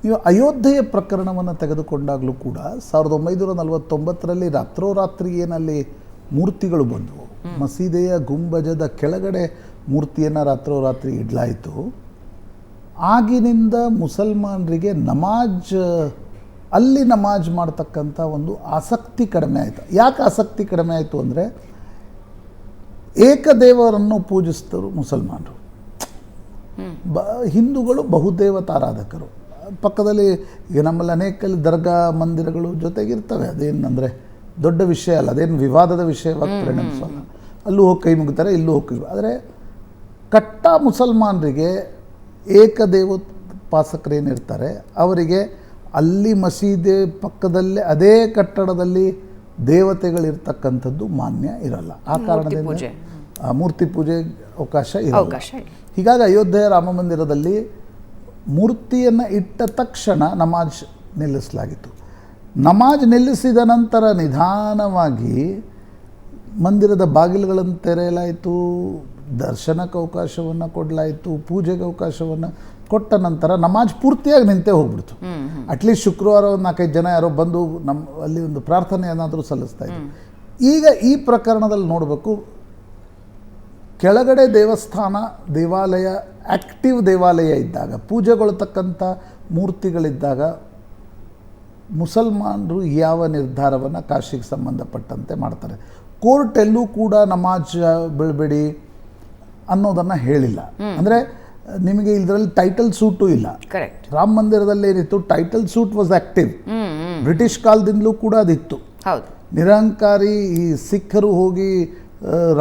Speaker 9: ನೀವು ಅಯೋಧ್ಯೆಯ ಪ್ರಕರಣವನ್ನು ತೆಗೆದುಕೊಂಡಾಗಲೂ ಕೂಡ 1949ರಲ್ಲಿ ರಾತ್ರೋರಾತ್ರಿ ಏನಲ್ಲಿ ಮೂರ್ತಿಗಳು ಬಂದವು, ಮಸೀದೆಯ ಗುಂಬಜದ ಕೆಳಗಡೆ ಮೂರ್ತಿಯನ್ನು ರಾತ್ರೋರಾತ್ರಿ ಇಡಲಾಯಿತು. ಆಗಿನಿಂದ ಮುಸಲ್ಮಾನರಿಗೆ ಅಲ್ಲಿ ನಮಾಜ್ ಮಾಡ್ತಕ್ಕಂಥ ಒಂದು ಆಸಕ್ತಿ ಕಡಿಮೆ ಆಯಿತು. ಯಾಕೆ ಆಸಕ್ತಿ ಕಡಿಮೆ ಆಯಿತು ಅಂದರೆ ಏಕದೇವರನ್ನು ಪೂಜಿಸಿದರು ಮುಸಲ್ಮಾನರು, ಹಿಂದೂಗಳು ಬಹುದೇವತಾರಾಧಕರು. ಪಕ್ಕದಲ್ಲಿ ಈಗ ನಮ್ಮಲ್ಲಿ ಅನೇಕಲ್ಲಿ ದರ್ಗಾ ಮಂದಿರಗಳು ಜೊತೆಗಿರ್ತವೆ, ಅದೇನಂದರೆ ದೊಡ್ಡ ವಿಷಯ ಅಲ್ಲ, ಅದೇನು ವಿವಾದದ ವಿಷಯವಾಗಿ ಪರಿಣಮಿಸಲ್ಲ. ಅಲ್ಲೂ ಹೋಗಿ ಕೈ ಮುಗಿತಾರೆ, ಇಲ್ಲೂ ಹೋಗಿ. ಆದರೆ ಕಟ್ಟ ಮುಸಲ್ಮಾನರಿಗೆ ಏಕದೇವೋಪಾಸಕರೇನಿರ್ತಾರೆ ಅವರಿಗೆ ಅಲ್ಲಿ ಮಸೀದೆ ಪಕ್ಕದಲ್ಲೇ ಅದೇ ಕಟ್ಟಡದಲ್ಲಿ ದೇವತೆಗಳಿರ್ತಕ್ಕಂಥದ್ದು ಮಾನ್ಯ ಇರಲ್ಲ. ಆ ಕಾರಣದಿಂದ ಮೂರ್ತಿ ಪೂಜೆ ಅವಕಾಶ ಇರಲ್ಲ. ಹೀಗಾಗಿ ಅಯೋಧ್ಯೆಯ ರಾಮ ಮಂದಿರದಲ್ಲಿ ಮೂರ್ತಿಯನ್ನು ಇಟ್ಟ ತಕ್ಷಣ ನಮಾಜ್ ನಿಲ್ಲಿಸಲಾಗಿತ್ತು. ನಮಾಜ್ ನಿಲ್ಲಿಸಿದ ನಂತರ ನಿಧಾನವಾಗಿ ಮಂದಿರದ ಬಾಗಿಲುಗಳನ್ನು ತೆರೆಯಲಾಯಿತು, ದರ್ಶನಕ್ಕೆ ಅವಕಾಶವನ್ನು ಕೊಡಲಾಯಿತು, ಪೂಜೆಗೆ ಅವಕಾಶವನ್ನು ಕೊಟ್ಟ ನಂತರ ನಮಾಜ್ ಪೂರ್ತಿಯಾಗಿ ನಿಂತೇ ಹೋಗ್ಬಿಡ್ತು. ಅಟ್ಲೀಸ್ಟ್ ಶುಕ್ರವಾರ ಒಂದು 4-5 ಜನ ಯಾರೋ ಬಂದು ಅಲ್ಲಿ ಒಂದು ಪ್ರಾರ್ಥನೆ ಏನಾದರೂ ಸಲ್ಲಿಸ್ತಾ ಇದ್ರು. ಈಗ ಈ ಪ್ರಕರಣದಲ್ಲಿ ನೋಡಬೇಕು, ಕೆಳಗಡೆ ದೇವಾಲಯ ಆ್ಯಕ್ಟಿವ್ ದೇವಾಲಯ ಇದ್ದಾಗ, ಪೂಜೆಗೊಳ್ತಕ್ಕಂಥ ಮೂರ್ತಿಗಳಿದ್ದಾಗ ಮುಸಲ್ಮಾನರು ಯಾವ ನಿರ್ಧಾರವನ್ನು ಕಾಶಿಗೆ ಸಂಬಂಧಪಟ್ಟಂತೆ ಮಾಡ್ತಾರೆ. ಕೋರ್ಟೆಲ್ಲೂ ಕೂಡ ನಮಾಜ್ ಬೀಳಬೇಡಿ ಅನ್ನೋದನ್ನು ಹೇಳಿಲ್ಲ. ಅಂದರೆ ನಿಮಗೆ ಇದರಲ್ಲಿ ಟೈಟಲ್ ಸೂಟು ಇಲ್ಲ.
Speaker 1: ಕರೆಕ್ಟ್.
Speaker 9: ರಾಮ ಮಂದಿರದಲ್ಲಿ ಏನಿತ್ತು, title suit was active. British ಕಾಲದಿಂದಲೂ ಕೂಡ ಅದಿತ್ತು.
Speaker 1: ಹೌದು.
Speaker 9: ನಿರಂಕಾರಿ ಈ ಸಿಖ್ಖರು ಹೋಗಿ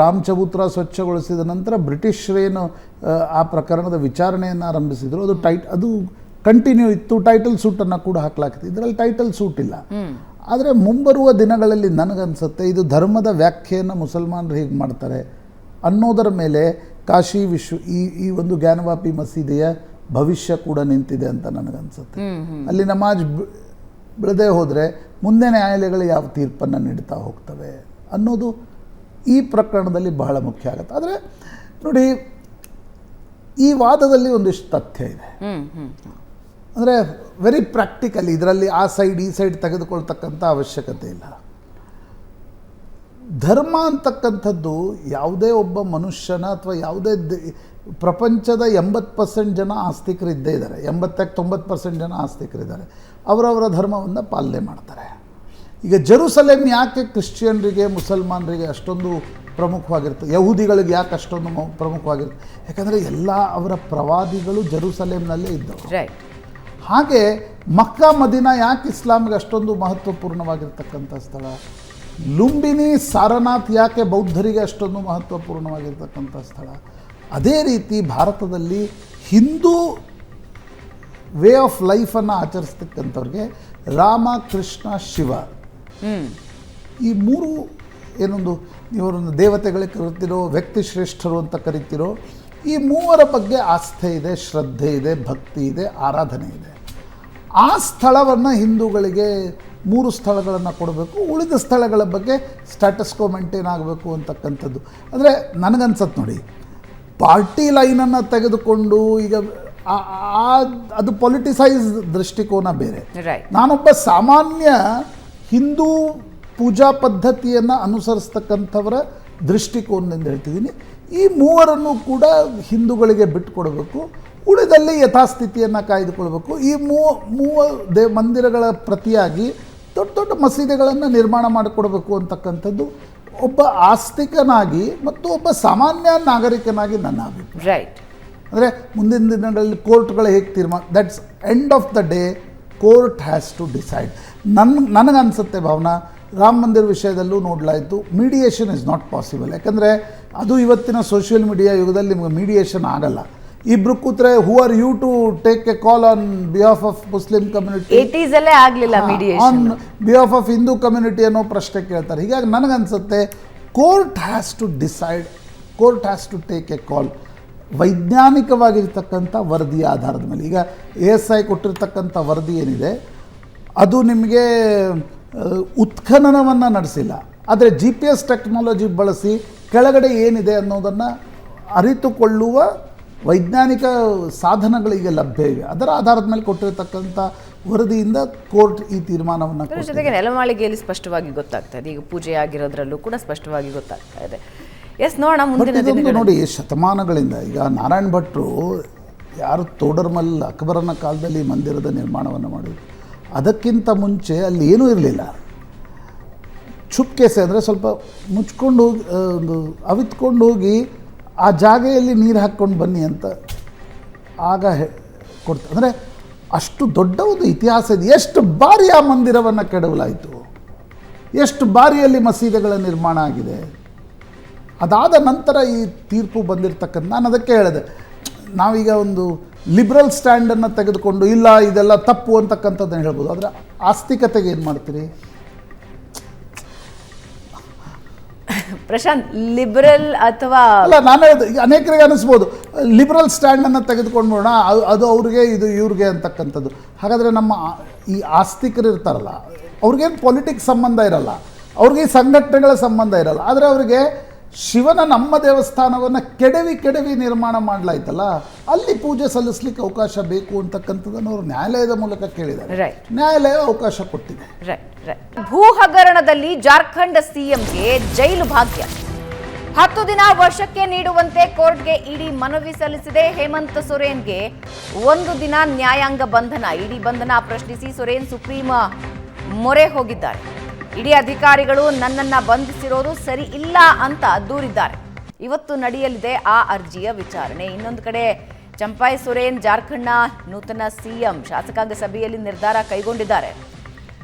Speaker 9: ರಾಮ್ ಚಬೂತ್ರ ಸ್ವಚ್ಛಗೊಳಿಸಿದ ನಂತರ ಬ್ರಿಟಿಷರೇನು ಆ ಪ್ರಕರಣದ ವಿಚಾರಣೆಯನ್ನು ಆರಂಭಿಸಿದರು, ಅದು ಕಂಟಿನ್ಯೂ ಇತ್ತು. ಟೈಟಲ್ ಸೂಟನ್ನು ಕೂಡ ಹಾಕಲಾಗ್ತಿತ್ತು. ಇದರಲ್ಲಿ ಟೈಟಲ್ ಸೂಟ್ ಇಲ್ಲ. ಆದರೆ ಮುಂಬರುವ ದಿನಗಳಲ್ಲಿ ನನಗನ್ಸುತ್ತೆ ಇದು ಧರ್ಮದ ವ್ಯಾಖ್ಯೆಯನ್ನು ಮುಸಲ್ಮಾನರು ಹೇಗೆ ಮಾಡ್ತಾರೆ ಅನ್ನೋದರ ಮೇಲೆ ಕಾಶಿ ಈ ಒಂದು ಜ್ಞಾನವಾಪಿ ಮಸೀದಿಯ ಭವಿಷ್ಯ ಕೂಡ ನಿಂತಿದೆ ಅಂತ ನನಗನ್ಸುತ್ತೆ. ಅಲ್ಲಿ ನಮಾಜ್ ಬಿಡದೆ ಹೋದರೆ ಮುಂದೆ ನ್ಯಾಯಾಲಯಗಳು ಯಾವ ತೀರ್ಪನ್ನು ನೀಡ್ತಾ ಹೋಗ್ತವೆ ಅನ್ನೋದು ಈ ಪ್ರಕರಣದಲ್ಲಿ ಬಹಳ ಮುಖ್ಯ ಆಗುತ್ತೆ. ಆದರೆ ನೋಡಿ, ಈ ವಾದದಲ್ಲಿ ಒಂದಿಷ್ಟು ತಥ್ಯ ಇದೆ. ಅಂದರೆ ವೆರಿ ಪ್ರಾಕ್ಟಿಕಲಿ ಇದರಲ್ಲಿ ಆ ಸೈಡ್ ಈ ಸೈಡ್ ತೆಗೆದುಕೊಳ್ತಕ್ಕಂಥ ಅವಶ್ಯಕತೆ ಇಲ್ಲ. ಧರ್ಮ ಅಂತಕ್ಕಂಥದ್ದು ಯಾವುದೇ ಒಬ್ಬ ಮನುಷ್ಯನ ಅಥವಾ ಯಾವುದೇ ಪ್ರಪಂಚದ 80% ಜನ ಆಸ್ತಿಕರಿದ್ದೇ ಇದ್ದಾರೆ, 80-90% ಜನ ಆಸ್ತಿಕರಿದ್ದಾರೆ. ಅವರವರ ಧರ್ಮವನ್ನು ಪಾಲನೆ ಮಾಡ್ತಾರೆ. ಈಗ ಜೆರುಸಲೇಮ್ ಯಾಕೆ ಕ್ರಿಶ್ಚಿಯನ್ರಿಗೆ ಮುಸಲ್ಮಾನರಿಗೆ ಅಷ್ಟೊಂದು ಪ್ರಮುಖವಾಗಿರ್ತದೆ, ಯಹೂದಿಗಳಿಗೆ ಯಾಕೆ ಅಷ್ಟೊಂದು ಪ್ರಮುಖವಾಗಿರುತ್ತೆ? ಯಾಕಂದರೆ ಎಲ್ಲ ಅವರ ಪ್ರವಾದಿಗಳು ಜೆರುಸಲೇಮ್ನಲ್ಲೇ ಇದ್ದವು. ಹಾಗೆ ಮಕ್ಕಾ ಮದೀನಾ ಯಾಕೆ ಇಸ್ಲಾಮಿಗೆ ಅಷ್ಟೊಂದು ಮಹತ್ವಪೂರ್ಣವಾಗಿರ್ತಕ್ಕಂಥ ಸ್ಥಳ? ಲುಂಬಿನಿ ಸಾರನಾಥ್ ಯಾಕೆ ಬೌದ್ಧರಿಗೆ ಅಷ್ಟೊಂದು ಮಹತ್ವಪೂರ್ಣವಾಗಿರ್ತಕ್ಕಂಥ ಸ್ಥಳ? ಅದೇ ರೀತಿ ಭಾರತದಲ್ಲಿ ಹಿಂದೂ ವೇ ಆಫ್ ಲೈಫನ್ನು ಆಚರಿಸ್ತಕ್ಕಂಥವ್ರಿಗೆ ರಾಮ, ಕೃಷ್ಣ, ಶಿವ ಈ 3 ಏನೊಂದು ಇವರನ್ನು ದೇವತೆಗಳಿಗೆ ಕರಿತಿರೋ, ವ್ಯಕ್ತಿ ಶ್ರೇಷ್ಠರು ಅಂತ ಕರಿತಿರೋ, ಈ 3 ಬಗ್ಗೆ ಆಸ್ಥೆ ಇದೆ, ಶ್ರದ್ಧೆ ಇದೆ, ಭಕ್ತಿ ಇದೆ, ಆರಾಧನೆ ಇದೆ. ಆ ಸ್ಥಳವನ್ನು ಹಿಂದೂಗಳಿಗೆ 3 ಸ್ಥಳಗಳನ್ನು ಕೊಡಬೇಕು, ಉಳಿದ ಸ್ಥಳಗಳ ಬಗ್ಗೆ ಸ್ಟ್ಯಾಟಸ್ಕೋ ಮೇಂಟೈನ್ ಆಗಬೇಕು ಅಂತಕ್ಕಂಥದ್ದು. ಅಂದರೆ ನನಗನ್ಸತ್ತೆ ನೋಡಿ, ಪಾರ್ಟಿ ಲೈನನ್ನು ತೆಗೆದುಕೊಂಡು ಈಗ ಅದು ಪೊಲಿಟಿಸೈಸ್ ದೃಷ್ಟಿಕೋನ ಬೇರೆ. ನಾನೊಬ್ಬ ಸಾಮಾನ್ಯ ಹಿಂದೂ ಪೂಜಾ ಪದ್ಧತಿಯನ್ನು ಅನುಸರಿಸ್ತಕ್ಕಂಥವರ ದೃಷ್ಟಿಕೋನದಿಂದ ಹೇಳ್ತಿದ್ದೀನಿ, ಈ 3 ಕೂಡ ಹಿಂದೂಗಳಿಗೆ ಬಿಟ್ಟುಕೊಡಬೇಕು, ಉಳಿದಲ್ಲಿ ಯಥಾಸ್ಥಿತಿಯನ್ನು ಕಾಯ್ದುಕೊಳ್ಬೇಕು. ಈ 3 ಮಂದಿರಗಳ ಪ್ರತಿಯಾಗಿ ದೊಡ್ಡ ದೊಡ್ಡ ಮಸೀದಿಗಳನ್ನು ನಿರ್ಮಾಣ ಮಾಡಿಕೊಡಬೇಕು ಅಂತಕ್ಕಂಥದ್ದು ಒಬ್ಬ ಆಸ್ತಿಕನಾಗಿ ಮತ್ತು ಒಬ್ಬ ಸಾಮಾನ್ಯ ನಾಗರಿಕನಾಗಿ ನನ್ನ ಅಭಿಪ್ರಾಯ. ಅಂದರೆ ಮುಂದಿನ ದಿನಗಳಲ್ಲಿ ಕೋರ್ಟ್ಗಳು ಹೇಗೆ that's end of the day court has to decide. ನನಗನ್ಸುತ್ತೆ ಭಾವನಾ, ರಾಮ ಮಂದಿರ ವಿಷಯದಲ್ಲೂ ನೋಡಲಾಯಿತು, ಮೀಡಿಯೇಷನ್ ಇಸ್ ನಾಟ್ ಪಾಸಿಬಲ್. ಯಾಕಂದರೆ ಅದು ಇವತ್ತಿನ ಸೋಷಿಯಲ್ ಮೀಡಿಯಾ ಯುಗದಲ್ಲಿ ನಿಮಗೆ ಮೀಡಿಯೇಷನ್ ಆಗಲ್ಲ. ಇಬ್ರು ಕೂತ್ರೆ who are you to take a call on behalf of Muslim community,
Speaker 1: 80s ಅಲ್ಲೇ ಆಗಲಿಲ್ಲ mediation,
Speaker 9: on behalf of Hindu community ಅನ್ನೋ ಪ್ರಶ್ನೆ ಕೇಳ್ತಾರೆ. ಹೀಗಾಗಿ ನನಗನ್ಸುತ್ತೆ court has to decide, court has to take a call ವೈಜ್ಞಾನಿಕವಾಗಿರ್ತಕ್ಕಂಥ ವರದಿಯ ಆಧಾರದ ಮೇಲೆ. ಈಗ ASI ಕೊಟ್ಟಿರ್ತಕ್ಕಂಥ ವರದಿ ಏನಿದೆ ಅದು ನಿಮಗೆ ಉತ್ಖನನವನ್ನು ನಡೆಸಿಲ್ಲ, ಆದರೆ GPS ಟೆಕ್ನಾಲಜಿ ಬಳಸಿ ಕೆಳಗಡೆ ಏನಿದೆ ಅನ್ನೋದನ್ನು ಅರಿತುಕೊಳ್ಳುವ ವೈಜ್ಞಾನಿಕ ಸಾಧನಗಳಿಗೆ ಲಭ್ಯ ಇವೆ. ಅದರ ಆಧಾರದ ಮೇಲೆ ಕೊಟ್ಟಿರತಕ್ಕಂಥ ವರದಿಯಿಂದ ಕೋರ್ಟ್ ಈ ತೀರ್ಮಾನವನ್ನು
Speaker 1: ಅದರ ಜೊತೆಗೆ ನೆಲಮಾಳಿಗೆಯಲ್ಲಿ ಸ್ಪಷ್ಟವಾಗಿ ಗೊತ್ತಾಗ್ತಾ ಇದೆ, ಈಗ ಪೂಜೆ ಆಗಿರೋದ್ರಲ್ಲೂ ಕೂಡ ಸ್ಪಷ್ಟವಾಗಿ ಗೊತ್ತಾಗ್ತಾ ಇದೆ. ಎಸ್, ನೋಡೋಣ ಮುಂದಿನ ದಿನಗಳಲ್ಲಿ.
Speaker 9: ನೋಡಿ, ಶತಮಾನಗಳಿಂದ ಈಗ ನಾರಾಯಣ ಭಟ್ರು ಯಾರು ತೋಡರ್ಮಲ್ ಅಕ್ಬರನ ಕಾಲದಲ್ಲಿ ಮಂದಿರದ ನಿರ್ಮಾಣವನ್ನು ಮಾಡಿದ್ರು, ಅದಕ್ಕಿಂತ ಮುಂಚೆ ಅಲ್ಲಿ ಏನೂ ಇರಲಿಲ್ಲ. ಚುಪ್ಕೆಸೆ ಅಂದರೆ ಸ್ವಲ್ಪ ಮುಚ್ಕೊಂಡು ಹೋಗಿ, ಒಂದು ಅವಿತ್ಕೊಂಡು ಹೋಗಿ ಆ ಜಾಗೆಯಲ್ಲಿ ನೀರು ಹಾಕ್ಕೊಂಡು ಬನ್ನಿ ಅಂತ ಆಗ ಕೊಡ್ತಾರೆ. ಅಂದರೆ ಅಷ್ಟು ದೊಡ್ಡ ಒಂದು ಇತಿಹಾಸ ಇದೆ. ಎಷ್ಟು ಬಾರಿ ಆ ಮಂದಿರವನ್ನು ಕೆಡವಲಾಯಿತು, ಎಷ್ಟು ಬಾರಿಯಲ್ಲಿ ಮಸೀದಿಗಳ ನಿರ್ಮಾಣ ಆಗಿದೆ. ಅದಾದ ನಂತರ ಈ ತೀರ್ಪು ಬಂದಿರತಕ್ಕಂಥ, ನಾನು ಅದಕ್ಕೆ ಹೇಳಿದೆ, ನಾವೀಗ ಒಂದು ಲಿಬ್ರಲ್ ಸ್ಟ್ಯಾಂಡನ್ನು ತೆಗೆದುಕೊಂಡು ಇಲ್ಲ ಇದೆಲ್ಲ ತಪ್ಪು ಅಂತಕ್ಕಂಥದ್ದನ್ನು ಹೇಳ್ಬೋದು, ಆದರೆ ಆಸ್ತಿಕತೆಗೆ ಏನು ಮಾಡ್ತೀರಿ
Speaker 1: ಪ್ರಶಾಂತ್? ಲಿಬರಲ್ ಅಥವಾ
Speaker 9: ಅಲ್ಲ, ನಾನು ಹೇಳಿದೆ, ಈಗ ಅನೇಕರಿಗೆ ಅನಿಸ್ಬೋದು ಲಿಬರಲ್ ಸ್ಟ್ಯಾಂಡನ್ನು ತೆಗೆದುಕೊಂಡು ಬಿಡೋಣ, ಅದು ಅವ್ರಿಗೆ ಇದು ಇವ್ರಿಗೆ ಅಂತಕ್ಕಂಥದ್ದು. ಹಾಗಾದರೆ ನಮ್ಮ ಈ ಆಸ್ತಿಕರು ಇರ್ತಾರಲ್ಲ, ಅವ್ರಿಗೇನು ಪೊಲಿಟಿಕ್ಸ್ ಸಂಬಂಧ ಇರಲ್ಲ, ಅವ್ರಿಗೆ ಈ ಸಂಘಟನೆಗಳ ಸಂಬಂಧ ಇರಲ್ಲ, ಆದರೆ ಅವರಿಗೆ ಶಿವನ ನಮ್ಮ ದೇವಸ್ಥಾನವನ್ನು ಕೆಡವಿ ನಿರ್ಮಾಣ ಮಾಡಲಾಯ್ತಲ್ಲ, ಅಲ್ಲಿ ಪೂಜೆ ಸಲ್ಲಿಸಲಿಕ್ಕೆ ಅವಕಾಶ ಬೇಕು ಅಂತಕ್ಕಂಥದ್ದನ್ನು ಅವರು ನ್ಯಾಯಾಲಯದ ಮೂಲಕ ಕೇಳಿದ್ದಾರೆ. ನ್ಯಾಯಾಲಯ ಅವಕಾಶ ಕೊಟ್ಟಿದೆ.
Speaker 1: ಭೂ ಹಗರಣದಲ್ಲಿ ಜಾರ್ಖಂಡ್ ಸಿಎಂಗೆ ಜೈಲು ಭಾಗ್ಯ, 10 ದಿನ ವಶಕ್ಕೆ ನೀಡುವಂತೆ ಕೋರ್ಟ್ಗೆ ಇಡಿ ಮನವಿ ಸಲ್ಲಿಸಿದೆ. ಹೇಮಂತ್ ಸೊರೇನ್ಗೆ 1 ದಿನ ನ್ಯಾಯಾಂಗ ಬಂಧನ. ಇಡಿ ಬಂಧನ ಪ್ರಶ್ನಿಸಿ ಸೊರೇನ್ ಸುಪ್ರೀಂ ಮೊರೆ ಹೋಗಿದ್ದಾರೆ. ಇಡಿ ಅಧಿಕಾರಿಗಳು ನನ್ನನ್ನ ಬಂಧಿಸಿರೋದು ಸರಿ ಇಲ್ಲ ಅಂತ ದೂರಿದ್ದಾರೆ. ಇವತ್ತು ನಡೆಯಲಿದೆ ಆ ಅರ್ಜಿಯ ವಿಚಾರಣೆ. ಇನ್ನೊಂದು ಕಡೆ ಚಂಪಾಯ್ ಸೊರೇನ್ ಜಾರ್ಖಂಡ್ನ ನೂತನ ಸಿಎಂ ಶಾಸಕಾಂಗ ಸಭೆಯಲ್ಲಿ ನಿರ್ಧಾರ ಕೈಗೊಂಡಿದ್ದಾರೆ.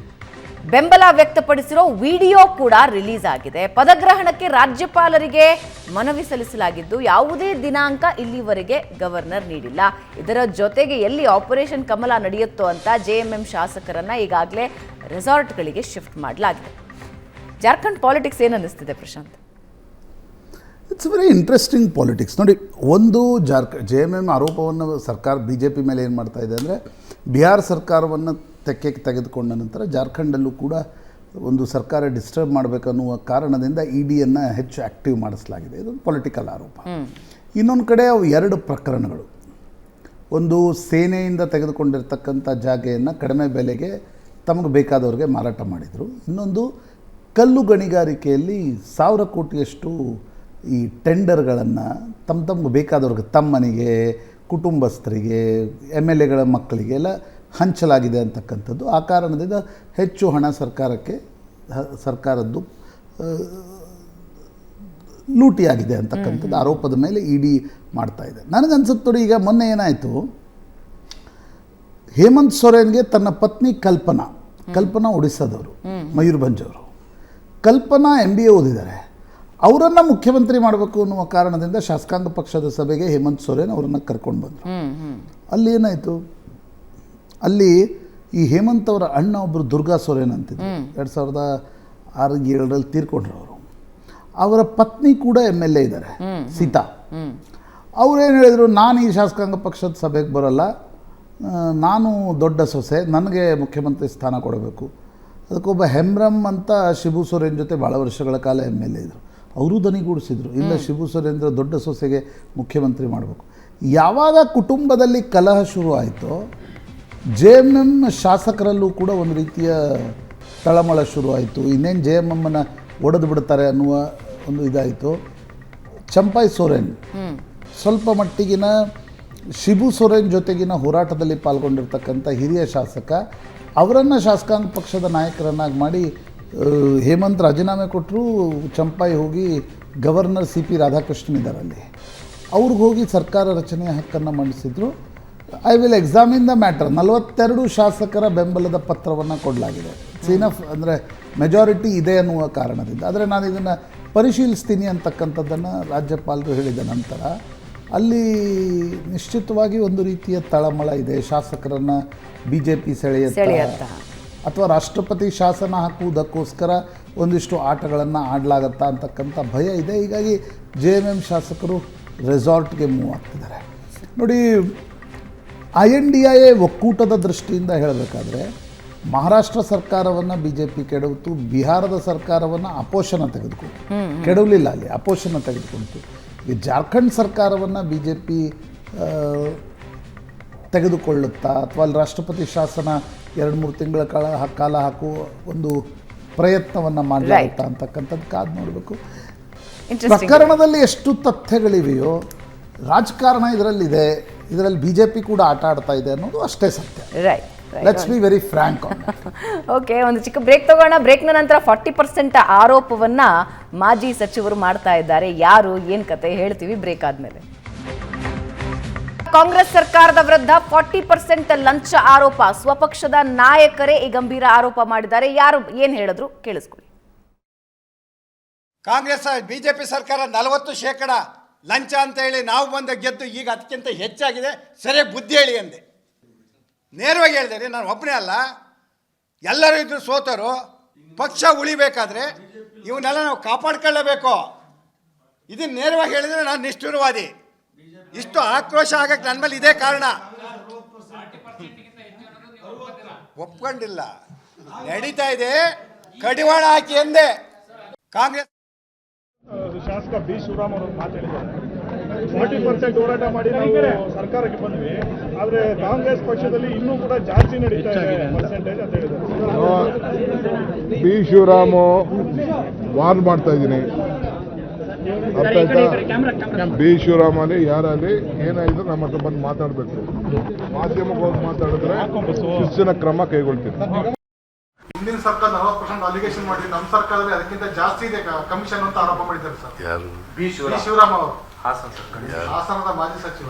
Speaker 1: ಬೆಂಬಲ ವ್ಯಕ್ತಪಡಿಸಿರೋ ವಿಡಿಯೋ ಕೂಡ ರಿಲೀಸ್ ಆಗಿದೆ. ಪದಗ್ರಹಣಕ್ಕೆ ರಾಜ್ಯಪಾಲರಿಗೆ ಮನವಿ ಸಲ್ಲಿಸಲಾಗಿದ್ದು ಯಾವುದೇ ದಿನಾಂಕ ಇಲ್ಲಿವರೆಗೆ ಗವರ್ನರ್ ನೀಡಿಲ್ಲ. ಇದರ ಜೊತೆಗೆ ಎಲ್ಲಿ ಆಪರೇಷನ್ ಕಮಲ ನಡೆಯುತ್ತೋ ಅಂತ JMM ಶಾಸಕರನ್ನ ಈಗಾಗಲೇ ರೆಸಾರ್ಟ್ಗಳಿಗೆ ಶಿಫ್ಟ್ ಮಾಡಲಾಗಿದೆ. ಜಾರ್ಖಂಡ್ ಪಾಲಿಟಿಕ್ಸ್ ಏನು ಅನ್ನಿಸ್ತಿದೆ Prashant?
Speaker 9: It's very interesting politics. ನೋಡಿ, ಒಂದು JMM ಆರೋಪವನ್ನು ಸರ್ಕಾರ BJP ಮೇಲೆ ಏನು ಮಾಡ್ತಾ ಇದೆ ಅಂದರೆ, ಬಿಹಾರ್ ಸರ್ಕಾರವನ್ನು ತೆಕ್ಕೆಗೆ ತೆಗೆದುಕೊಂಡ ನಂತರ ಜಾರ್ಖಂಡಲ್ಲೂ ಕೂಡ ಒಂದು ಸರ್ಕಾರ ಡಿಸ್ಟರ್ಬ್ ಮಾಡಬೇಕನ್ನುವ ಕಾರಣದಿಂದ EDಯನ್ನು ಹೆಚ್ಚು ಆ್ಯಕ್ಟಿವ್ ಮಾಡಿಸಲಾಗಿದೆ. ಇದೊಂದು ಪೊಲಿಟಿಕಲ್ ಆರೋಪ. ಇನ್ನೊಂದು ಕಡೆ ಅವು 2 ಪ್ರಕರಣಗಳು. ಒಂದು ಸೇನೆಯಿಂದ ತೆಗೆದುಕೊಂಡಿರ್ತಕ್ಕಂಥ ಜಾಗೆಯನ್ನು ಕಡಿಮೆ ಬೆಲೆಗೆ ತಮಗೆ ಬೇಕಾದವ್ರಿಗೆ ಮಾರಾಟ ಮಾಡಿದರು. ಇನ್ನೊಂದು ಕಲ್ಲು ಗಣಿಗಾರಿಕೆಯಲ್ಲಿ 1000 ಕೋಟಿಯಷ್ಟು ಈ ಟೆಂಡರ್ಗಳನ್ನು ತಮಗೆ ಬೇಕಾದವ್ರಿಗೆ, ತಮ್ಮನಿಗೆ, ಕುಟುಂಬಸ್ಥರಿಗೆ, MLAಗಳ ಮಕ್ಕಳಿಗೆ ಎಲ್ಲ ಹಂಚಲಾಗಿದೆ ಅಂತಕ್ಕಂಥದ್ದು. ಆ ಕಾರಣದಿಂದ ಹೆಚ್ಚು ಹಣ ಸರ್ಕಾರದ್ದು ಲೂಟಿಯಾಗಿದೆ ಅಂತಕ್ಕಂಥದ್ದು ಆರೋಪದ ಮೇಲೆ ED ಮಾಡ್ತಾ ಇದೆ. ನನಗನ್ಸುತ್ತೆ ನೋಡಿ, ಈಗ ಮೊನ್ನೆ ಏನಾಯಿತು, ಹೇಮಂತ್ ಸೊರೇನ್ಗೆ ತನ್ನ ಪತ್ನಿ ಕಲ್ಪನಾ ಒಡಿಸ್ಸಾದವರು, ಮಯೂರ್ಭಂಜ್ ಅವರು, ಕಲ್ಪನಾ MBA ಓದಿದ್ದಾರೆ. ಅವರನ್ನು ಮುಖ್ಯಮಂತ್ರಿ ಮಾಡಬೇಕು ಅನ್ನುವ ಕಾರಣದಿಂದ ಶಾಸಕಾಂಗ ಪಕ್ಷದ ಸಭೆಗೆ ಹೇಮಂತ್ ಸೊರೇನ್ ಅವರನ್ನು ಕರ್ಕೊಂಡು ಬಂದರು. ಅಲ್ಲಿ ಏನಾಯಿತು, ಅಲ್ಲಿ ಈ ಹೇಮಂತ್ ಅವರ ಅಣ್ಣ ಒಬ್ಬರು ದುರ್ಗಾ ಸೊರೇನ್ ಅಂತಿದ್ರು, 2006-7 ತೀರ್ಕೊಂಡ್ರು ಅವರು. ಅವರ ಪತ್ನಿ ಕೂಡ MLA ಇದ್ದಾರೆ, ಸೀತಾ. ಅವರೇನು ಹೇಳಿದರು, ನಾನು ಈ ಶಾಸಕಾಂಗ ಪಕ್ಷದ ಸಭೆಗೆ ಬರೋಲ್ಲ, ನಾನು ದೊಡ್ಡ ಸೊಸೆ, ನನಗೆ ಮುಖ್ಯಮಂತ್ರಿ ಸ್ಥಾನ ಕೊಡಬೇಕು. ಅದಕ್ಕೊಬ್ಬ ಹೆಮ್ರಮ್ ಅಂತ ಶಿಬು ಸೊರೇನ್ ಜೊತೆ ಭಾಳ ವರ್ಷಗಳ ಕಾಲ MLA ಇದ್ದರು, ಅವರು ದನಿಗೂಡಿಸಿದ್ರು, ಇಲ್ಲ ಶಿಬು ಸೊರೇಂದ್ರ ದೊಡ್ಡ ಸೊಸೆಗೆ ಮುಖ್ಯಮಂತ್ರಿ ಮಾಡಬೇಕು. ಯಾವಾಗ ಕುಟುಂಬದಲ್ಲಿ ಕಲಹ ಶುರು ಆಯಿತೋ, JMM ಶಾಸಕರಲ್ಲೂ ಕೂಡ ಒಂದು ರೀತಿಯ ತಳಮಳ ಶುರು ಆಯಿತು. ಇನ್ನೇನು JMMನ ಒಡೆದು ಬಿಡ್ತಾರೆ ಅನ್ನುವ ಒಂದು ಇದಾಯಿತು. ಚಂಪಾಯ್ ಸೊರೇನ್ ಸ್ವಲ್ಪ ಮಟ್ಟಿಗಿನ ಶಿಬು ಸೊರೇನ್ ಜೊತೆಗಿನ ಹೋರಾಟದಲ್ಲಿ ಪಾಲ್ಗೊಂಡಿರ್ತಕ್ಕಂಥ ಹಿರಿಯ ಶಾಸಕ, ಅವರನ್ನು ಶಾಸಕಾಂಗ ಪಕ್ಷದ ನಾಯಕರನ್ನಾಗಿ ಮಾಡಿ ಹೇಮಂತ್ ರಾಜೀನಾಮೆ ಕೊಟ್ಟರು. ಚಂಪಾಯ್ ಹೋಗಿ ಗವರ್ನರ್ CP ರಾಧಾಕೃಷ್ಣನ್ ಇದ್ದಾರಲ್ಲಿ, ಅವ್ರಿಗೆ ಹೋಗಿ ಸರ್ಕಾರ ರಚನೆಯ ಹಕ್ಕನ್ನು ಮಂಡಿಸಿದ್ರು. I will examine the matter. 42 ಶಾಸಕರ ಬೆಂಬಲದ ಪತ್ರವನ್ನು ಕೊಡಲಾಗಿದೆ. ಸಿನಫ್ ಅಂದರೆ ಮೆಜಾರಿಟಿ ಇದೆ ಅನ್ನುವ ಕಾರಣದಿಂದ. ಆದರೆ ನಾನು ಇದನ್ನು ಪರಿಶೀಲಿಸ್ತೀನಿ ಅಂತಕ್ಕಂಥದ್ದನ್ನು ರಾಜ್ಯಪಾಲರು ಹೇಳಿದ ನಂತರ ಅಲ್ಲಿ ನಿಶ್ಚಿತವಾಗಿ ಒಂದು ರೀತಿಯ ತಳಮಳ ಇದೆ. ಶಾಸಕರನ್ನು BJP ಸೆಳೆಯುತ್ತಾ ಅಥವಾ ರಾಷ್ಟ್ರಪತಿ ಶಾಸನ ಹಾಕುವುದಕ್ಕೋಸ್ಕರ ಒಂದಿಷ್ಟು ಆಟಗಳನ್ನು ಆಡಲಾಗತ್ತಾ ಅಂತಕ್ಕಂಥ ಭಯ ಇದೆ. ಹೀಗಾಗಿ JMM ಶಾಸಕರು ರೆಸಾರ್ಟ್ಗೆ ಮೂವ್ ಆಗ್ತಿದ್ದಾರೆ. ನೋಡಿ, INDIA ಒಕ್ಕೂಟದ ದೃಷ್ಟಿಯಿಂದ ಹೇಳಬೇಕಾದ್ರೆ ಮಹಾರಾಷ್ಟ್ರ ಸರ್ಕಾರವನ್ನು BJP ಕೆಡವಿತು, ಬಿಹಾರದ ಸರ್ಕಾರವನ್ನು ಅಪೋಷಣ ತೆಗೆದುಕೊಂಡು ಕೆಡವಲಿಲ್ಲ, ಅಲ್ಲಿ ಅಪೋಷಣ ತೆಗೆದುಕೊಂಡಿತು. ಈ ಜಾರ್ಖಂಡ್ ಸರ್ಕಾರವನ್ನು BJP ತೆಗೆದುಕೊಳ್ಳುತ್ತಾ ಅಥವಾ ಅಲ್ಲಿ ರಾಷ್ಟ್ರಪತಿ ಶಾಸನ 2-3 ತಿಂಗಳ ಕಾಲ ಹಾಕುವ ಒಂದು ಪ್ರಯತ್ನವನ್ನು ಮಾಡಲಾಗುತ್ತಾ ಅಂತಕ್ಕಂಥದ್ದು ಕಾದು ನೋಡಬೇಕು. ಪ್ರಕರಣದಲ್ಲಿ ಎಷ್ಟು ತಥ್ಯಗಳಿವೆಯೋ ರಾಜಕಾರಣ ಇದರಲ್ಲಿದೆ, ಇದರಲ್ಲಿ BJP ಕೂಡ ಆಟ ಆಡ್ತಾ ಇದೆ ಅನ್ನೋದು ಅಷ್ಟೇ ಸತ್ಯ. Let's be very frank.
Speaker 1: Okay, ಒಂದು ಚಿಕ್ಕ ಬ್ರೇಕ್ ತಗೋಣ. ಬ್ರೇಕ್ನ ನಂತರ 40% ಆರೋಪವನ್ನ ಮಾಜಿ ಸಚಿವರು ಮಾಡ್ತಾ ಇದ್ದಾರೆ. ಯಾರು, ಏನ್ ಕತೆ ಹೇಳ್ತೀವಿ ಬ್ರೇಕ್ ಆದ್ಮೇಲೆ. ಕಾಂಗ್ರೆಸ್ ಸರ್ಕಾರದ ವಿರುದ್ಧ 40% ಲಂಚ ಆರೋಪ. ಸ್ವಪಕ್ಷದ ನಾಯಕರೇ ಈ ಗಂಭೀರ ಆರೋಪ ಮಾಡಿದ್ದಾರೆ. ಯಾರು ಏನ್ ಹೇಳಿದ್ರು ಕೇಳಿಸ್ಕೊಳ್ಳಿ.
Speaker 10: ಕಾಂಗ್ರೆಸ್ BJP ಸರ್ಕಾರ 40% ಲಂಚ ಅಂತ ಹೇಳಿ ನಾವು ಬಂದ ಗೆದ್ದು ಈಗ ಅದಕ್ಕಿಂತ ಹೆಚ್ಚಾಗಿದೆ, ಸರಿಯಾಗಿ ಬುದ್ಧಿ ಹೇಳಿ ಅಂದೆ. ನೇರವಾಗಿ ಹೇಳಿದೆ ರೀ, ನಾನು ಒಬ್ಬನೇ ಅಲ್ಲ, ಎಲ್ಲರೂ ಇದ್ರು ಸೋತರು. ಪಕ್ಷ ಉಳಿಬೇಕಾದ್ರೆ ಇವನ್ನೆಲ್ಲ ನಾವು ಕಾಪಾಡ್ಕೊಳ್ಳೇಬೇಕು. ಇದನ್ನು ನೇರವಾಗಿ ಹೇಳಿದರೆ ನಾನು ನಿಷ್ಠುರವಾದಿ. ಇಷ್ಟು ಆಕ್ರೋಶ ಆಗಕ್ಕೆ ನನ್ನ ಮೇಲೆ ಇದೇ ಕಾರಣ. ಒಪ್ಕೊಂಡಿಲ್ಲ, ನಡೀತಾ ಇದೆ, ಕಡಿವಾಣ ಹಾಕಿ ಎಂದೆ. ಕಾಂಗ್ರೆಸ್
Speaker 11: ಶಾಸಕ B. ಶಿವರಾಮ್ ಅವರು ಮಾತಾಡಿದ್ದಾರೆ. 40% ಹೋರಾಟ ಮಾಡಿ ನಾವು ಸರ್ಕಾರಕ್ಕೆ ಬಂದ್ವಿ, ಆದರೆ ಕಾಂಗ್ರೆಸ್ ಪಕ್ಷದಲ್ಲಿ ಇನ್ನೂ ಕೂಡ ಜಾಸ್ತಿ ನಡೀತಾ ಇದೆ ಪರ್ಸೆಂಟೇಜ್ ಅಂತ ಹೇಳಿದ್ದಾರೆ.
Speaker 8: B. ಶಿವರಾಮು ವಾರ್ ಮಾಡ್ತಾ ಇದ್ದೀನಿ, ಅರ್ಥ ಆಯ್ತಾ? B. ಶಿವರಾಮಲ್ಲಿ ಯಾರಲ್ಲಿ ಏನಾಯಿತು ನಮ್ಮ ಹತ್ರ ಬಂದು ಮಾತಾಡಬೇಕು. ಮಾಧ್ಯಮಕ್ಕೆ ಹೋಗಿ ಮಾತಾಡಿದ್ರೆ ಶಿಸ್ತಿನ ಕ್ರಮ ಕೈಗೊಳ್ತೀನಿ.
Speaker 11: ಹಿಂದಿನ ಸರ್ಕಾರ 40% ಅಲಿಗೇಷನ್ ಮಾಡಿದ್ರು, ನಮ್ಮ ಸರ್ಕಾರದಲ್ಲಿ ಅದಕ್ಕಿಂತ ಜಾಸ್ತಿ ಇದೆ ಕಮಿಷನ್ ಅಂತ ಆರೋಪ ಮಾಡಿದ್ದಾರೆ ಸರ್.
Speaker 2: ಯಾರು?
Speaker 11: B. ಶಿವರಾಮ್ ಅವರು, ಹಾಸನದ ಮಾಜಿ ಸಚಿವ.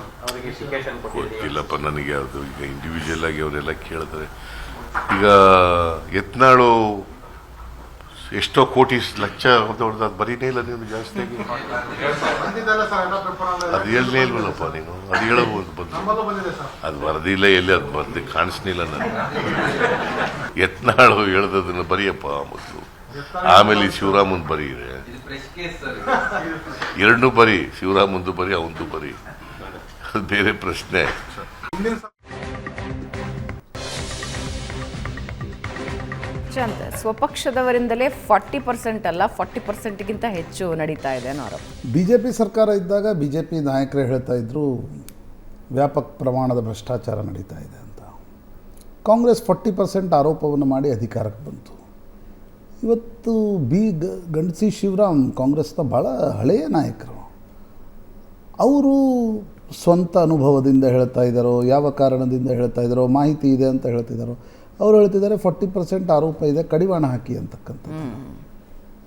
Speaker 2: ಗೊತ್ತಿಲ್ಲಪ್ಪ ನನಗೆ ಯಾವುದು. ಈಗ ಇಂಡಿವಿಜುವಲ್ ಆಗಿ ಅವರೆಲ್ಲ ಕೇಳಿದ್ರೆ, ಈಗ ಯತ್ನಾಳು ಎಷ್ಟೋ ಕೋಟಿ ಲಕ್ಷ ಹೊಡೆದ ಅದು ಬರೀನೇ ಇಲ್ಲ ನೀವು ಜಾಸ್ತಿ ಆಗಿ. ಅದು ಹೇಳಲೇ ಇಲ್ವಲ್ಲಪ್ಪ ನೀನು, ಅದು ಹೇಳಬಹುದು ಬಂದು. ಅದು ವರದಿ ಇಲ್ಲ, ಎಲ್ಲಿ ಅದು ಬರ್ದು ಕಾಣಿಸ್ನಿಲ್ಲ ನನಗೆ. ಯತ್ನಾಳು ಹೇಳ್ದದನ್ನ ಬರೀಯಪ್ಪ ಮೊದಲು, ಆಮೇಲೆ ಶಿವರಾಮನ್ ಬರೀರೆ. ಎರಡನ್ನೂ ಬರೀ, ಶಿವರಾಮಂದು ಬರೀ, ಅವಂದು ಬರೀ, ಅದು ಬೇರೆ ಪ್ರಶ್ನೆ.
Speaker 1: ಅಂತ ಸ್ವಪಕ್ಷದವರಿಂದಲೇ 40% ಅಲ್ಲ 40%ಗಿಂತ ಹೆಚ್ಚು ನಡೀತಾ ಇದೆ ಅನ್ನೋ ಆರೋಪ.
Speaker 9: BJP ಸರ್ಕಾರ ಇದ್ದಾಗ BJP ನಾಯಕರೇ ಹೇಳ್ತಾ ಇದ್ರು ವ್ಯಾಪಕ ಪ್ರಮಾಣದ ಭ್ರಷ್ಟಾಚಾರ ನಡೀತಾ ಇದೆ ಅಂತ. ಕಾಂಗ್ರೆಸ್ 40% ಆರೋಪವನ್ನು ಮಾಡಿ ಅಧಿಕಾರಕ್ಕೆ ಬಂತು. ಇವತ್ತು ಗಂಡಸಿ ಶಿವರಾಮ್ ಕಾಂಗ್ರೆಸ್ನ ಭಾಳ ಹಳೆಯ ನಾಯಕರು. ಅವರು ಸ್ವಂತ ಅನುಭವದಿಂದ ಹೇಳ್ತಾ ಇದ್ದಾರೋ, ಯಾವ ಕಾರಣದಿಂದ ಹೇಳ್ತಾ ಇದ್ದಾರೋ, ಮಾಹಿತಿ ಇದೆ ಅಂತ ಹೇಳ್ತಿದ್ದಾರೋ, ಅವರು ಹೇಳ್ತಿದ್ದಾರೆ 40% ಆರೋಪ ಇದೆ, ಕಡಿವಾಣ ಹಾಕಿ ಅಂತಕ್ಕಂಥದ್ದು.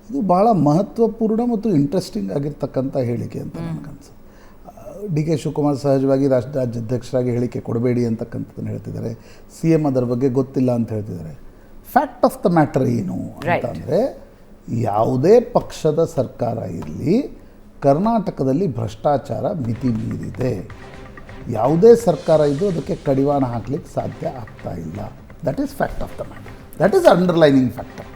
Speaker 9: ಇದು ಭಾಳ ಮಹತ್ವಪೂರ್ಣ ಮತ್ತು ಇಂಟ್ರೆಸ್ಟಿಂಗ್ ಆಗಿರ್ತಕ್ಕಂಥ ಹೇಳಿಕೆ ಅಂತ ನನಗನ್ಸುತ್ತೆ. DK ಶಿವಕುಮಾರ್ ಸಹಜವಾಗಿ ರಾಜ್ಯಾಧ್ಯಕ್ಷರಾಗಿ ಹೇಳಿಕೆ ಕೊಡಬೇಡಿ ಅಂತಕ್ಕಂಥದ್ದನ್ನು ಹೇಳ್ತಿದ್ದಾರೆ. CM ಅದರ ಬಗ್ಗೆ ಗೊತ್ತಿಲ್ಲ ಅಂತ ಹೇಳ್ತಿದ್ದಾರೆ. ಫ್ಯಾಕ್ಟ್ ಆಫ್ ದ ಮ್ಯಾಟರ್ ಏನು ಅಂತಂದರೆ, ಯಾವುದೇ ಪಕ್ಷದ ಸರ್ಕಾರ ಇರಲಿ, ಕರ್ನಾಟಕದಲ್ಲಿ ಭ್ರಷ್ಟಾಚಾರ ಮಿತಿ ಮೀರಿದೆ. ಯಾವುದೇ ಸರ್ಕಾರ ಇದ್ದು ಅದಕ್ಕೆ ಕಡಿವಾಣ ಹಾಕಲಿಕ್ಕೆ ಸಾಧ್ಯ ಆಗ್ತಾ ಇಲ್ಲ. That is fact of the matter, that is underlining factor.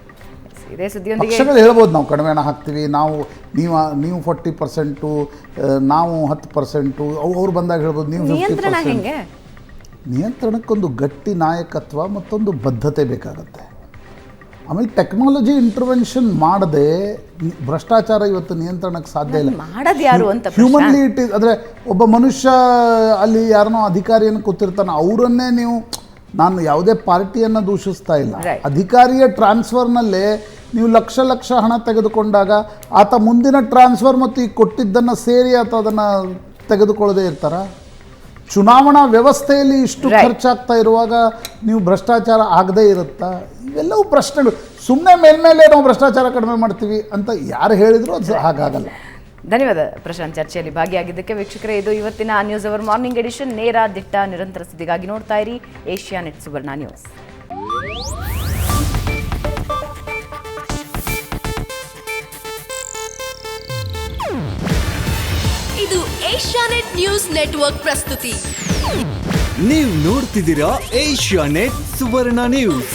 Speaker 9: ಪಕ್ಷಗಳು ಹೇಳ್ಬೋದು ನಾವು ಕಡಿವಾಣ ಹಾಕ್ತೀವಿ, ನೀವು 40%, ನಾವು 10%, ಅವ್ರು ಬಂದಾಗ ಹೇಳ್ಬೋದು ನೀವು 50%. ನಿಯಂತ್ರಣಕ್ಕೊಂದು ಗಟ್ಟಿ ನಾಯಕತ್ವ ಮತ್ತೊಂದು ಬದ್ಧತೆ ಬೇಕಾಗತ್ತೆ. ಆಮೇಲೆ ಟೆಕ್ನಾಲಜಿ ಇಂಟರ್ವೆನ್ಷನ್ ಮಾಡದೆ ಭ್ರಷ್ಟಾಚಾರ ಇವತ್ತು ನಿಯಂತ್ರಣಕ್ಕೆ ಸಾಧ್ಯ ಇಲ್ಲ. Humanly it is. ಅಂದರೆ ಒಬ್ಬ ಮನುಷ್ಯ ಅಲ್ಲಿ ಯಾರನ್ನೋ ಅಧಿಕಾರಿಯನ್ನು ಕೂತಿರ್ತಾನೆ, ಅವರನ್ನೇ ನೀವು, ನಾನು ಯಾವುದೇ ಪಾರ್ಟಿಯನ್ನು ದೂಷಿಸ್ತಾ ಇಲ್ಲ, ಅಧಿಕಾರಿಯ ಟ್ರಾನ್ಸ್ಫರ್ನಲ್ಲೇ ನೀವು ಲಕ್ಷ ಹಣ ತೆಗೆದುಕೊಂಡಾಗ ಆತ ಮುಂದಿನ ಟ್ರಾನ್ಸ್ಫರ್ ಮತ್ತು ಈಗ ಕೊಟ್ಟಿದ್ದನ್ನು ಸೇರಿ ಆತ ಅದನ್ನು ತೆಗೆದುಕೊಳ್ಳದೆ ಇರ್ತಾರ? ಚುನಾವಣಾ ವ್ಯವಸ್ಥೆಯಲ್ಲಿ ಇಷ್ಟು ಖರ್ಚಾಗ್ತಾ ಇರುವಾಗ ನೀವು ಭ್ರಷ್ಟಾಚಾರ ಆಗದೇ ಇರುತ್ತಾ? ಇವೆಲ್ಲವೂ ಪ್ರಶ್ನೆಗಳು. ಸುಮ್ಮನೆ ಮೇಲ್ಮೇಲೆ ನಾವು ಭ್ರಷ್ಟಾಚಾರ ಕಡಿಮೆ ಮಾಡ್ತೀವಿ ಅಂತ ಯಾರು ಹೇಳಿದ್ರು ಅದು ಹಾಗಾಗಲ್ಲ.
Speaker 1: ಧನ್ಯವಾದ ಪ್ರಶಾಂತ್, ಚರ್ಚೆಯಲ್ಲಿ ಭಾಗಿಯಾಗಿದ್ದಕ್ಕೆ. ವೀಕ್ಷಕರೇ, ಇದು ಇವತ್ತಿನ ನ್ಯೂಸ್ ಅವರ್ ಮಾರ್ನಿಂಗ್ ಎಡಿಷನ್. ನೇರ ದಿಟ್ಟ ನಿರಂತರ ಸುದ್ದಿಗಾಗಿ ನೋಡ್ತಾ ಇರಿ ಏಷ್ಯಾನೆಟ್ ಸುವರ್ಣ ನ್ಯೂಸ್.
Speaker 12: ಇದು ಏಷ್ಯಾನೆಟ್ ನ್ಯೂಸ್ ನೆಟ್ವರ್ಕ್ ಪ್ರಸ್ತುತಿ.
Speaker 13: ನೀವು ನೋಡ್ತಿದ್ದೀರಾ ಏಷ್ಯಾನೆಟ್ ಸುವರ್ಣ ನ್ಯೂಸ್.